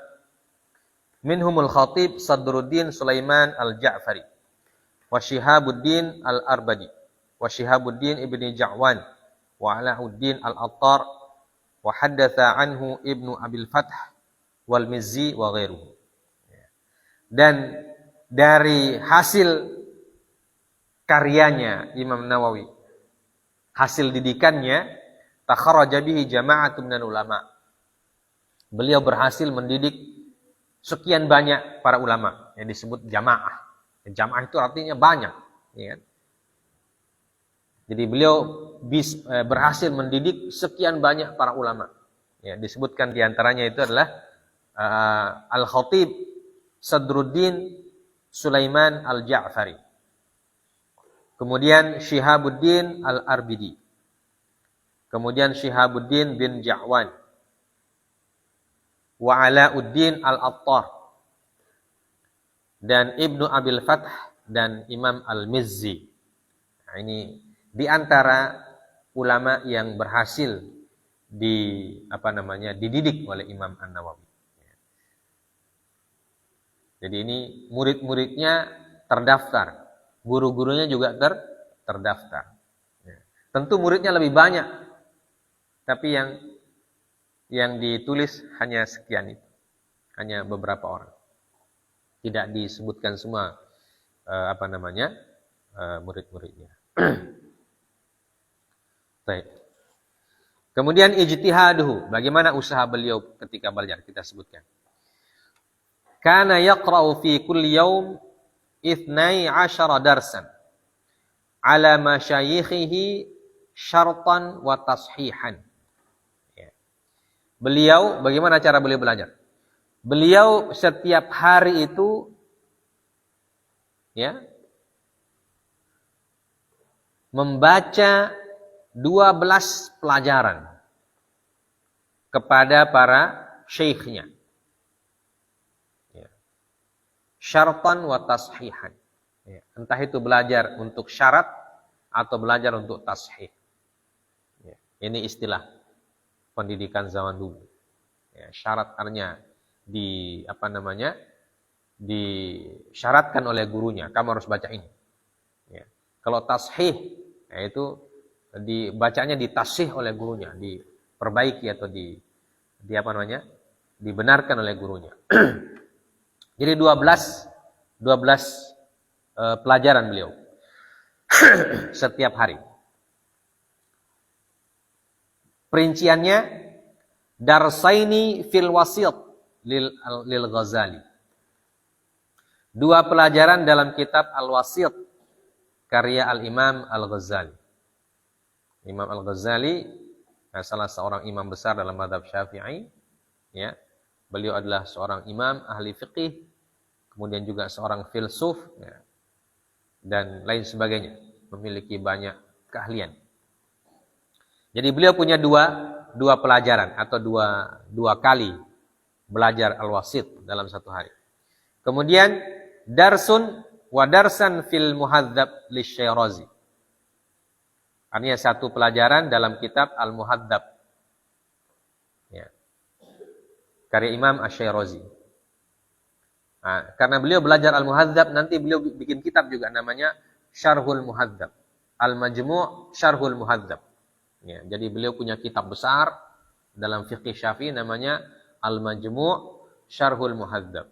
Minhumul Khatib Sadruddin Sulaiman Al-Ja'fari wa Shihabuddin Al-Arbadi wa Shihabuddin Ibni Ja'wan wa Alauddin Al-Attar wa haddatha anhu Ibnu Abil Fath wal Mizzi wa ghairuhu. Dan dari hasil karyanya Imam Nawawi, hasil didikannya, takharaja bihi jama'atun minal ulama. Beliau berhasil mendidik sekian banyak para ulama yang disebut jamaah. Jamaah itu artinya banyak, ya kan? Jadi beliau berhasil mendidik sekian banyak para ulama. Ya, disebutkan diantaranya itu adalah Al-Khatib Sadruddin Sulaiman Al-Ja'fari. Kemudian Shihabuddin Al-Arbidi. Kemudian Shihabuddin bin Ja'wan. Wa Alauddin Al-Attar. Dan Ibnu Abil Fath dan Imam Al-Mizzi. Nah, ini di antara ulama yang berhasil dididik oleh Imam An-Nawawi. Jadi ini murid-muridnya terdaftar. Guru-gurunya juga terdaftar. Ya. Tentu muridnya lebih banyak, tapi yang ditulis hanya sekian itu, hanya beberapa orang. Tidak disebutkan semua murid-muridnya. Baik. Kemudian ijtihaduhu, bagaimana usaha beliau ketika belajar, kita sebutkan. Kana yaqra'u fi kulli yaum 12 darsan ala masyayikhihi syartan wa tashihan. Ya. Beliau, bagaimana cara beliau belajar? Beliau setiap hari itu ya membaca 12 pelajaran kepada para syekhnya. Ya. Syartan wa tashihan. Ya. Entah itu belajar untuk syarat atau belajar untuk tashih. Ya. Ini istilah pendidikan zaman dulu. Ya, syarat artinya disyaratkan oleh gurunya, kamu harus baca ini. Ya. Kalau tashih, yaitu dibacanya ditashih oleh gurunya, diperbaiki atau dibenarkan oleh gurunya. Jadi 12 pelajaran beliau setiap hari. Perinciannya darsaini fil wasit lil Ghazali. 2 pelajaran dalam kitab Al-Wasit karya Al-Imam Al-Ghazali. Imam Al-Ghazali salah seorang imam besar dalam mazhab Syafi'i, ya. Beliau adalah seorang imam ahli fiqih, kemudian juga seorang filsuf, ya, dan lain sebagainya, memiliki banyak keahlian. Jadi beliau punya dua pelajaran atau dua kali belajar Al-Wasit dalam satu hari. Kemudian darsun wa darsan fil muhadzab lisyirazi. Artinya 1 pelajaran dalam kitab Al-Muhadzab. Ya. Karya Imam Asy-Syirazi. Nah, karena beliau belajar Al-Muhadzab, nanti beliau bikin kitab juga namanya Syarhul Muhadzab. Al-Majmu' Syarhul Muhadzab. Ya, jadi beliau punya kitab besar dalam fiqih Syafi'i namanya Al-Majmu' Syarhul Muhadzab.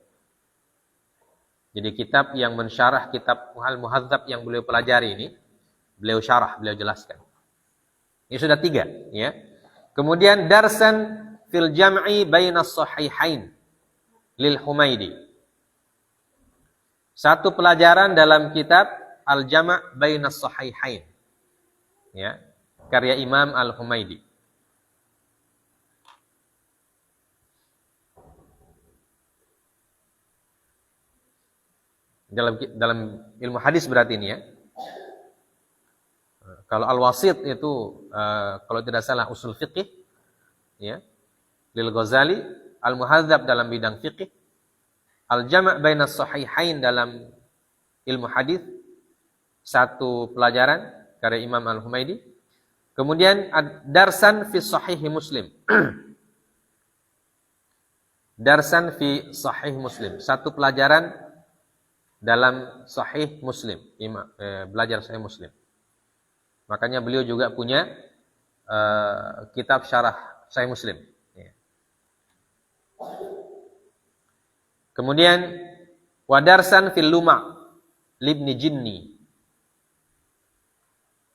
Jadi kitab yang mensyarah kitab Al-Muhadzab yang beliau pelajari ini, beliau syarah, beliau jelaskan. Ini sudah 3, ya. Kemudian darsan fil jam'i bainas sahihain lil Humaidi. 1 pelajaran dalam kitab Al-Jama' bainas sahihain. Ya, karya Imam Al-Humaidi. Dalam ilmu hadis berarti ini, ya. Kalau Al-Wasit itu kalau tidak salah usul fiqih, ya. Lil Ghazali, Al-Muhadzab dalam bidang fiqih, Al-Jama' bainas sahihain dalam ilmu hadis, 1 pelajaran karya Imam Al-Humaidi. Kemudian darsan fi sahih Muslim. Darsan fi sahih Muslim, 1 pelajaran dalam sahih Muslim, belajar sahih Muslim. Makanya beliau juga punya kitab syarah Sahih Muslim. Ya. Kemudian wadarsan fil Luma' libni Jinni.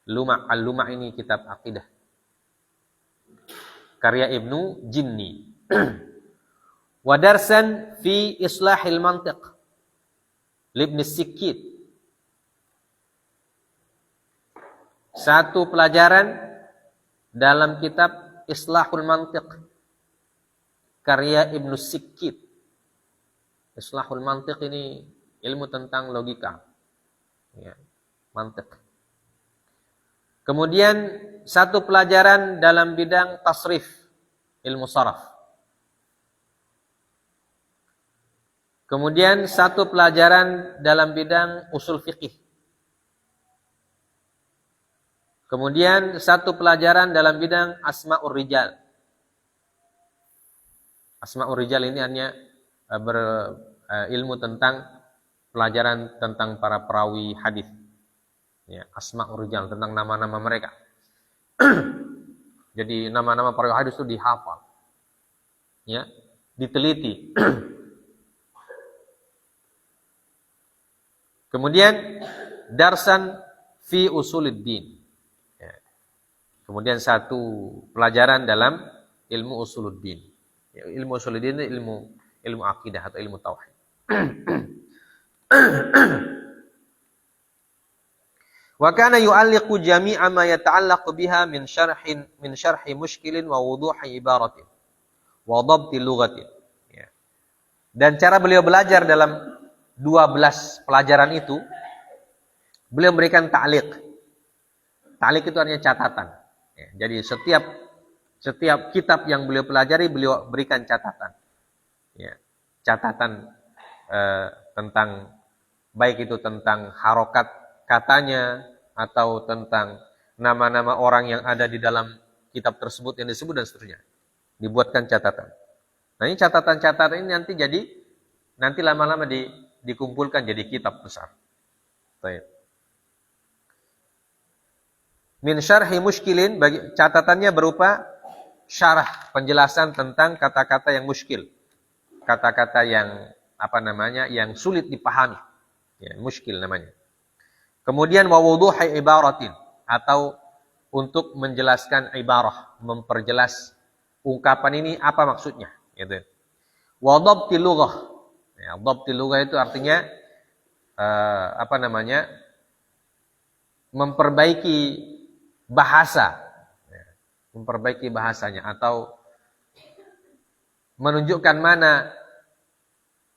Al-Luma' ini kitab akidah. Karya Ibnu Jinni. Wadarsan fi Islahil Mantiq libni Sikit. 1 pelajaran dalam kitab Islahul Mantiq karya Ibnu Sikit. Islahul Mantiq ini ilmu tentang logika, ya, mantiq. Kemudian 1 pelajaran dalam bidang tasrif, ilmu saraf. Kemudian 1 pelajaran dalam bidang usul fiqih. Kemudian 1 pelajaran dalam bidang Asma'ur Rijal. Asma'ur Rijal ini hanya berilmu tentang pelajaran tentang para perawi hadis. Ya, asma'ur rijal, tentang nama-nama mereka. Jadi nama-nama perawi hadis itu dihafal. Ya, diteliti. Kemudian darsan fi usuluddin. Ya. Kemudian satu pelajaran dalam ilmu usuluddin. Ya, ilmu usuluddin itu ilmu akidah atau ilmu tauhid. Wa kana yu'alliqu jami'a ma yata'allaqu biha min syarhi mushkilin wa wuduhi ibaratin wa dhabti lughatin. Ya. Dan cara beliau belajar dalam 12 pelajaran itu, beliau memberikan ta'liq. Ta'liq itu artinya catatan. Ya, jadi setiap kitab yang beliau pelajari, beliau berikan catatan. Ya, catatan tentang, baik itu tentang harokat katanya, atau tentang nama-nama orang yang ada di dalam kitab tersebut yang disebut dan seterusnya. Dibuatkan catatan. Nah ini catatan-catatan ini nanti lama-lama dikumpulkan jadi kitab besar. Baik. Min syarhi mushkilin, catatannya berupa syarah, penjelasan tentang kata-kata yang muskil. Kata-kata yang yang sulit dipahami. Ya, muskil namanya. Kemudian wa wuduhi ibaratin, atau untuk menjelaskan ibarah, memperjelas ungkapan ini apa maksudnya, gitu. Wa dhabti lughah. Ya, dhabti lughah itu artinya memperbaiki bahasa. Ya, memperbaiki bahasanya, atau menunjukkan mana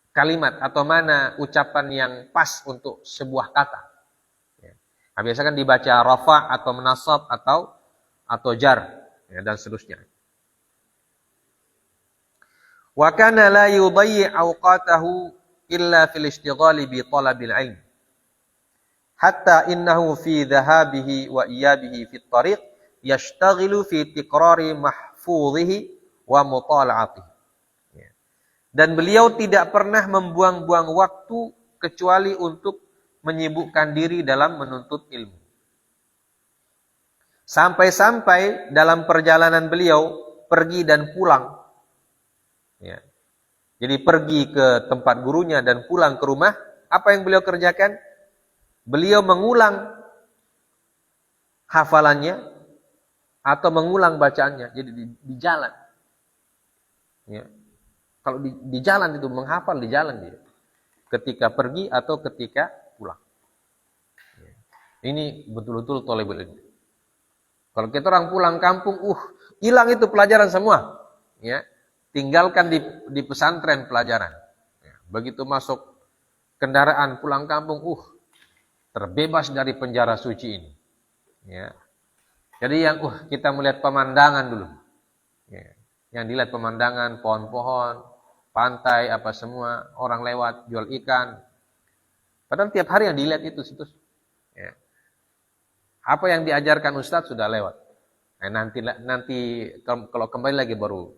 kalimat atau mana ucapan yang pas untuk sebuah kata. Nah, biasa kan dibaca rafa atau menasab atau jar, ya, dan seterusnya. Wa kana la yudayyi awqatahu illa fil ishtighali bi talabil ilm. Hatta innahu fi dhahabihi wa iyabihi fi at-tariq yashtaghilu fi tikrari mahfudhihi wa mutala'atihi. Ya. Dan beliau tidak pernah membuang-buang waktu kecuali untuk menyibukkan diri dalam menuntut ilmu. Sampai-sampai dalam perjalanan beliau pergi dan pulang. Ya. Jadi pergi ke tempat gurunya dan pulang ke rumah, apa yang beliau kerjakan? Beliau mengulang hafalannya atau mengulang bacaannya. Jadi di jalan. Ya. Kalau di jalan itu menghafal di jalan dia. Ketika pergi atau ketika pulang. Ini betul-betul thalibul ilmi. Kalau kita orang pulang kampung, hilang itu pelajaran semua. Ya, tinggalkan di pesantren pelajaran. Ya, begitu masuk kendaraan pulang kampung, terbebas dari penjara suci ini. Ya. Jadi yang kita melihat pemandangan dulu. Ya. Yang dilihat pemandangan, pohon-pohon, pantai, apa semua, orang lewat jual ikan. Padahal tiap hari yang dilihat itu situs. Ya. Apa yang diajarkan Ustadz sudah lewat. Nah, nanti kalau kembali lagi baru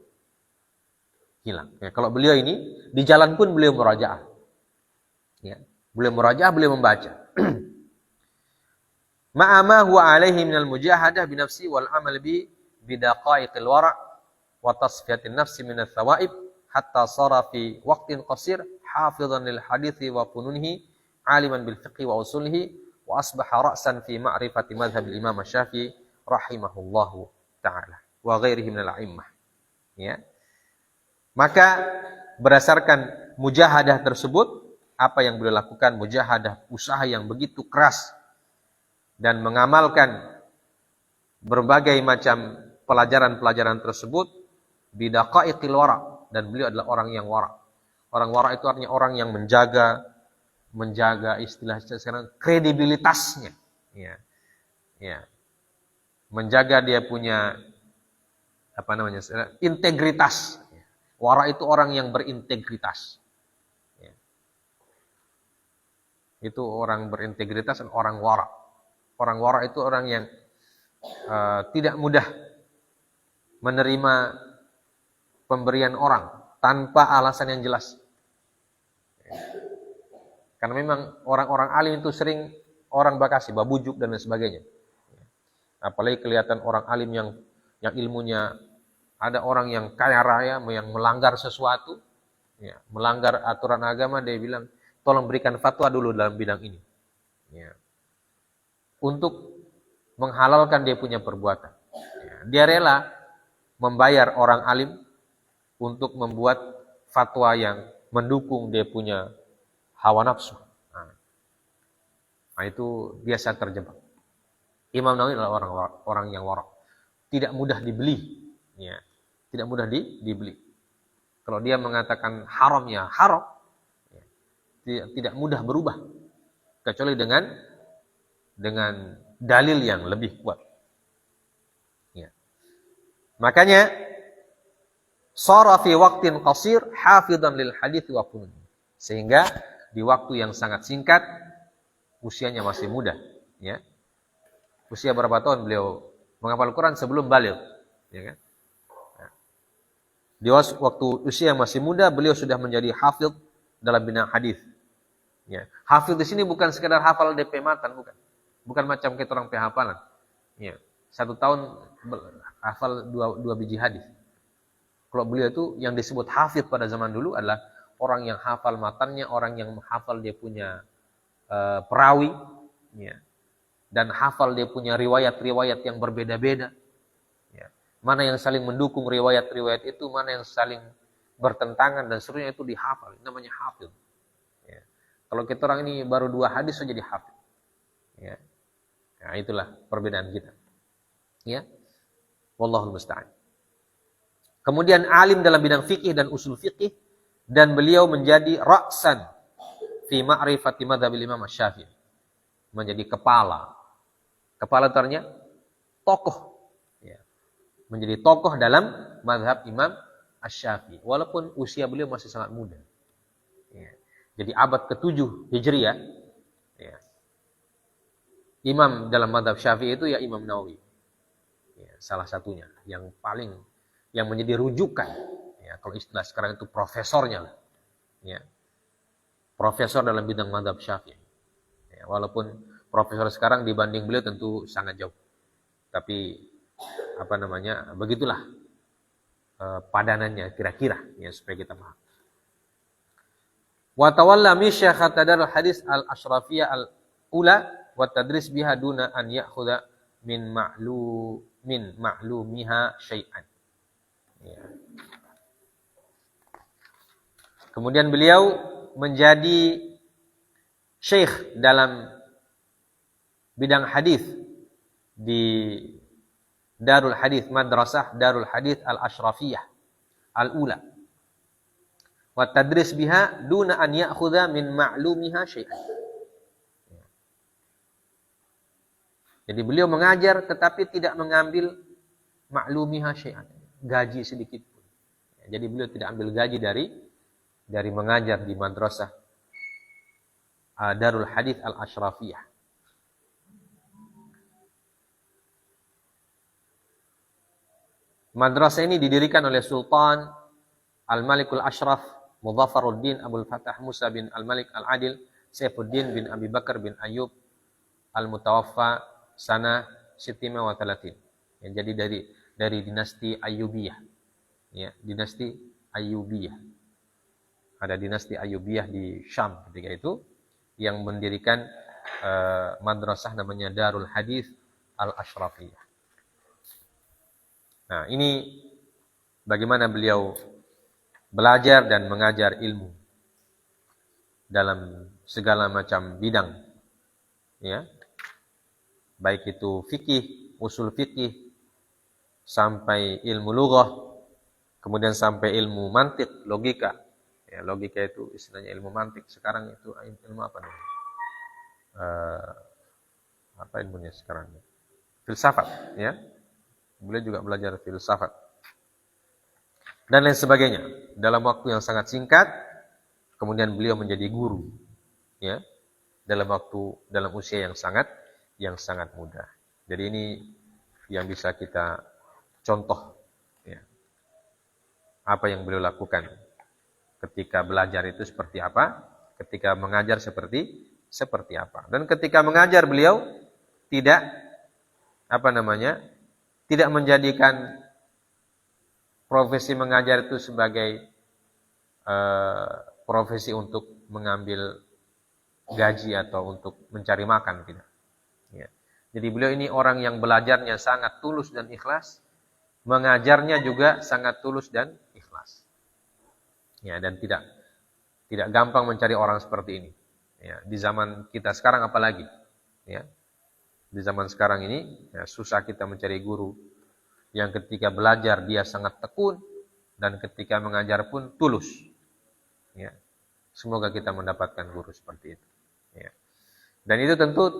hilang. Ya, kalau beliau ini di jalan pun beliau murajaah. Ya, beliau murajaah, beliau membaca. Ma'ama huwa alaihi minal mujahadah bi nafsi wal amal bi bidaqaiqil wara' wa tasfiyatin nafsi minats thawaib hatta sara fi waqtin qasir hafizan lil hadithi wa fununihi aliman bil fiqhi wa usulihi wa asbaha ra'san fi ma'rifati madhhabil Imam Syafi'i rahimahullahu ta'ala wa ghairihi minal a'immah. Ya. Maka berdasarkan mujahadah tersebut, apa yang beliau lakukan, mujahadah, usaha yang begitu keras dan mengamalkan berbagai macam pelajaran-pelajaran tersebut bidaqaiqil wara', dan beliau adalah orang yang wara'. Orang wara' itu artinya orang yang menjaga istilah sekarang kredibilitasnya, ya. Ya. Menjaga dia punya integritas. Wara' itu orang yang berintegritas. Ya. Itu orang berintegritas dan orang wara'. Orang wara' itu orang yang tidak mudah menerima pemberian orang tanpa alasan yang jelas. Karena memang orang-orang alim itu sering orang bakasi, babujuk dan lain sebagainya. Apalagi kelihatan orang alim yang ilmunya, ada orang yang kaya raya, yang melanggar sesuatu, ya, melanggar aturan agama, dia bilang, tolong berikan fatwa dulu dalam bidang ini. Ya. Untuk menghalalkan dia punya perbuatan. Ya. Dia rela membayar orang alim untuk membuat fatwa yang mendukung dia punya hawa nafsu. Nah, itu biasa terjebak. Imam Nawawi adalah orang yang warak. Tidak mudah dibeli. Ya. Tidak mudah dibeli. Kalau dia mengatakan haram ya haram. Ya. Tidak mudah berubah. Kecuali dengan dalil yang lebih kuat. Ya. Makanya shara fi waqtin qasir hafidhan lil hadits wa funun. Sehingga di waktu yang sangat singkat, usianya masih muda, ya. Usia berapa tahun beliau menghafal Quran sebelum baligh, ya kan? Di waktu usia yang masih muda, beliau sudah menjadi hafidh dalam bidang hadis. Ya. Hafidh di sini bukan sekedar hafal DP matan, bukan. Bukan macam kita orang hafalan. Ya. 1 tahun hafal 2 biji hadis. Kalau beliau itu yang disebut hafidh pada zaman dulu adalah orang yang hafal matannya, orang yang menghafal dia punya perawi, ya. Dan hafal dia punya riwayat-riwayat yang berbeda-beda. Ya. Mana yang saling mendukung riwayat-riwayat itu, mana yang saling bertentangan dan seterusnya itu dihafal. Namanya hafidh. Ya. Kalau kita orang ini baru 2 hadis saja jadi hafidh. Ya. Nah, itulah perbedaan kita. Ya. Wallahul musta'an. Kemudian alim dalam bidang fikih dan usul fikih, dan beliau menjadi ra'san fi ma'rifati madzhabil Imam Asy-Syafi'i. Menjadi kepala ternyata tokoh, ya. Menjadi tokoh dalam mazhab Imam Asy-Syafi'i walaupun usia beliau masih sangat muda, ya. Jadi abad ke-7 Hijriah, ya. Imam dalam mazhab Syafi'i itu ya Imam Nawawi, ya, salah satunya yang menjadi rujukan, ya. Kalau istilah sekarang itu profesornya lah, ya. Profesor dalam bidang mazhab Syafi'i, ya. Walaupun profesor sekarang dibanding beliau tentu sangat jauh. Tapi begitulah padanannya kira-kira, ya, supaya kita paham. Wa tawalla min syekhat darul hadis al-asyrafiyah al-ula wa tadris biha duna an ya'khudha min ma'lumiha syai'an. Ya. Kemudian beliau menjadi syekh dalam bidang hadis di Darul Hadis, Madrasah Darul Hadis Al-Asyrafiyah Al-Ula. Wa tadris biha duna an ya'khudha min ma'lumiha syai'an. Jadi beliau mengajar tetapi tidak mengambil ma'lumiha syai'an, gaji sedikit pun. Jadi beliau tidak ambil gaji dari mengajar di Madrasah Darul Hadis Al-Asyrafiyah. Madrasah ini didirikan oleh Sultan Al-Malikul Ashraf Mudzafaruddin Abdul Fattah Musa bin Al-Malik Al-Adil Saifuddin bin Abi Bakar bin Ayyub Al-Mutawaffa Sanah Sittima wa Talatin. Ya, jadi dari dinasti Ayyubiyah. Ya, dinasti Ayyubiyah. Ada dinasti Ayyubiyah di Syam ketika itu yang mendirikan madrasah namanya Darul Hadis Al-Asyrafiyah. Nah, ini bagaimana beliau belajar dan mengajar ilmu dalam segala macam bidang, ya. Baik itu fikih, usul fikih, sampai ilmu lughah, kemudian sampai ilmu mantik, logika. Ya, logika itu istilahnya ilmu mantik. Sekarang itu ilmu apa namanya? Apa ilmunya sekarang? Filsafat, ya. Beliau juga belajar filsafat dan lain sebagainya dalam waktu yang sangat singkat. Kemudian beliau menjadi guru, ya, dalam usia yang sangat muda. Jadi ini yang bisa kita contoh, ya, apa yang beliau lakukan ketika belajar itu seperti apa, ketika mengajar seperti apa. Dan ketika mengajar beliau tidak tidak menjadikan profesi mengajar itu sebagai profesi untuk mengambil gaji atau untuk mencari makan, tidak. Ya. Jadi beliau ini orang yang belajarnya sangat tulus dan ikhlas, mengajarnya juga sangat tulus dan ikhlas. Ya, dan tidak gampang mencari orang seperti ini. Ya, di zaman kita sekarang apalagi. Ya. Di zaman sekarang ini ya, susah kita mencari guru yang ketika belajar dia sangat tekun dan ketika mengajar pun tulus. Ya. Semoga kita mendapatkan guru seperti itu. Ya. Dan itu tentu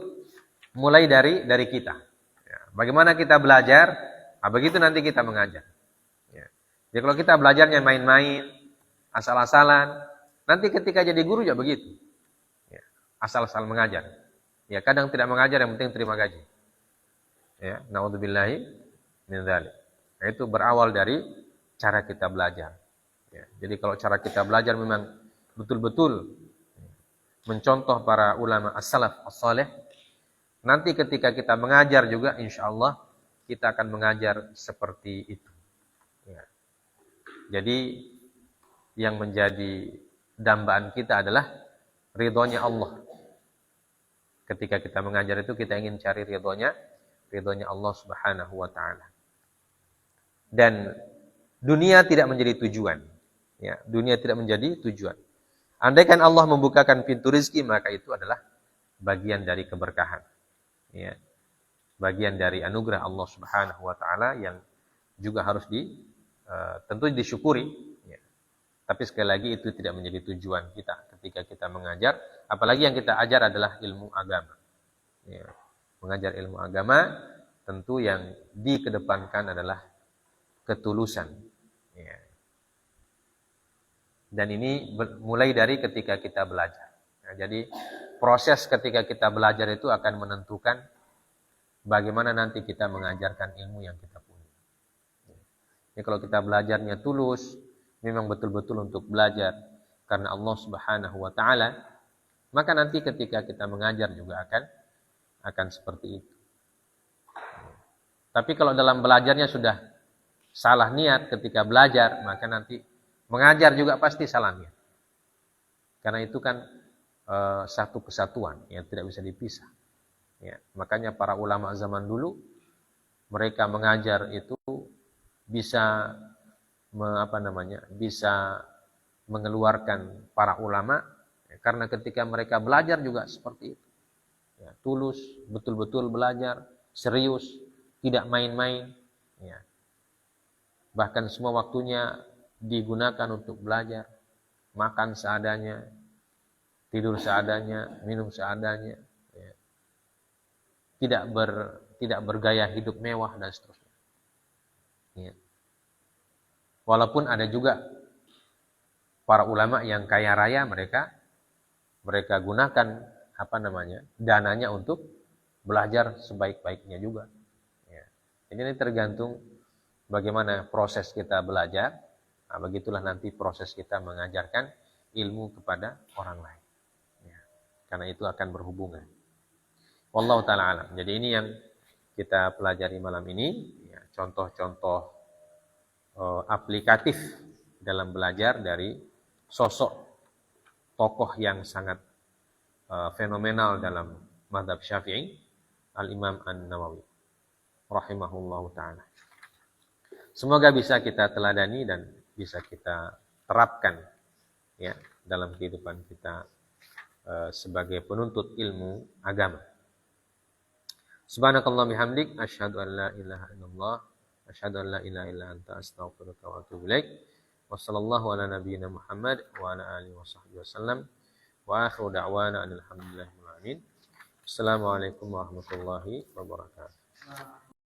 mulai dari kita. Ya. Bagaimana kita belajar, begitu nanti kita mengajar. Ya. Jadi kalau kita belajarnya main-main, asal-asalan, nanti ketika jadi guru ya begitu. Ya. Asal-asal mengajar. Ya, kadang tidak mengajar yang penting terima gaji. Ya, naudzubillahi min dzalik. Nah, itu berawal dari cara kita belajar. Ya, jadi kalau cara kita belajar memang betul-betul mencontoh para ulama as-salaf as-salih, nanti ketika kita mengajar juga insyaallah kita akan mengajar seperti itu. Ya. Jadi yang menjadi dambaan kita adalah ridhonya Allah. Ketika kita mengajar itu kita ingin cari ridhonya Allah Subhanahu wa taala. Dan dunia tidak menjadi tujuan. Ya, dunia tidak menjadi tujuan. Andaikan Allah membukakan pintu rezeki, maka itu adalah bagian dari keberkahan. Ya. Bagian dari anugerah Allah Subhanahu wa taala yang juga harus tentu disyukuri. Ya. Tapi sekali lagi itu tidak menjadi tujuan kita ketika kita mengajar, apalagi yang kita ajar adalah ilmu agama. Ya. Mengajar ilmu agama tentu yang dikedepankan adalah ketulusan. Ya. Dan ini mulai dari ketika kita belajar. Nah, jadi proses ketika kita belajar itu akan menentukan bagaimana nanti kita mengajarkan ilmu yang kita punya. Jadi kalau kita belajarnya tulus, memang betul-betul untuk belajar karena Allah Subhanahu wa taala, maka nanti ketika kita mengajar juga akan seperti itu. Tapi kalau dalam belajarnya sudah salah niat ketika belajar, maka nanti mengajar juga pasti salah niat. Karena itu kan satu kesatuan yang tidak bisa dipisah. Ya, makanya para ulama zaman dulu mereka mengajar itu bisa bisa mengeluarkan para ulama ya, karena ketika mereka belajar juga seperti itu. Ya, tulus, betul-betul belajar, serius, tidak main-main. Ya. Bahkan semua waktunya digunakan untuk belajar, makan seadanya, tidur seadanya, minum seadanya, ya. Tidak bergaya hidup mewah dan seterusnya. Ya. Walaupun ada juga para ulama yang kaya raya, mereka gunakan dananya untuk belajar sebaik-baiknya juga. Ya. Jadi ini tergantung bagaimana proses kita belajar. Nah, begitulah nanti proses kita mengajarkan ilmu kepada orang lain. Ya, karena itu akan berhubungan. Wallahu ta'ala alam. Jadi ini yang kita pelajari malam ini. Ya, contoh-contoh aplikatif dalam belajar dari sosok tokoh yang sangat fenomenal dalam mazhab Syafi'i, Al-Imam An-Nawawi rahimahullahu ta'ala. Semoga bisa kita teladani dan bisa kita terapkan ya dalam kehidupan kita sebagai penuntut ilmu agama. Subhanakallah bihamdik asyhadu an la ilaha illallah asyhadu an la ilaha illa anta astaghfiruka wa atubu ilaik. Wassallallahu ala nabiyyina Muhammad wa ala alihi washabbihi wasallam. Wa akhiru da'wana alhamdulillahil alamin. Assalamualaikum warahmatullahi wabarakatuh.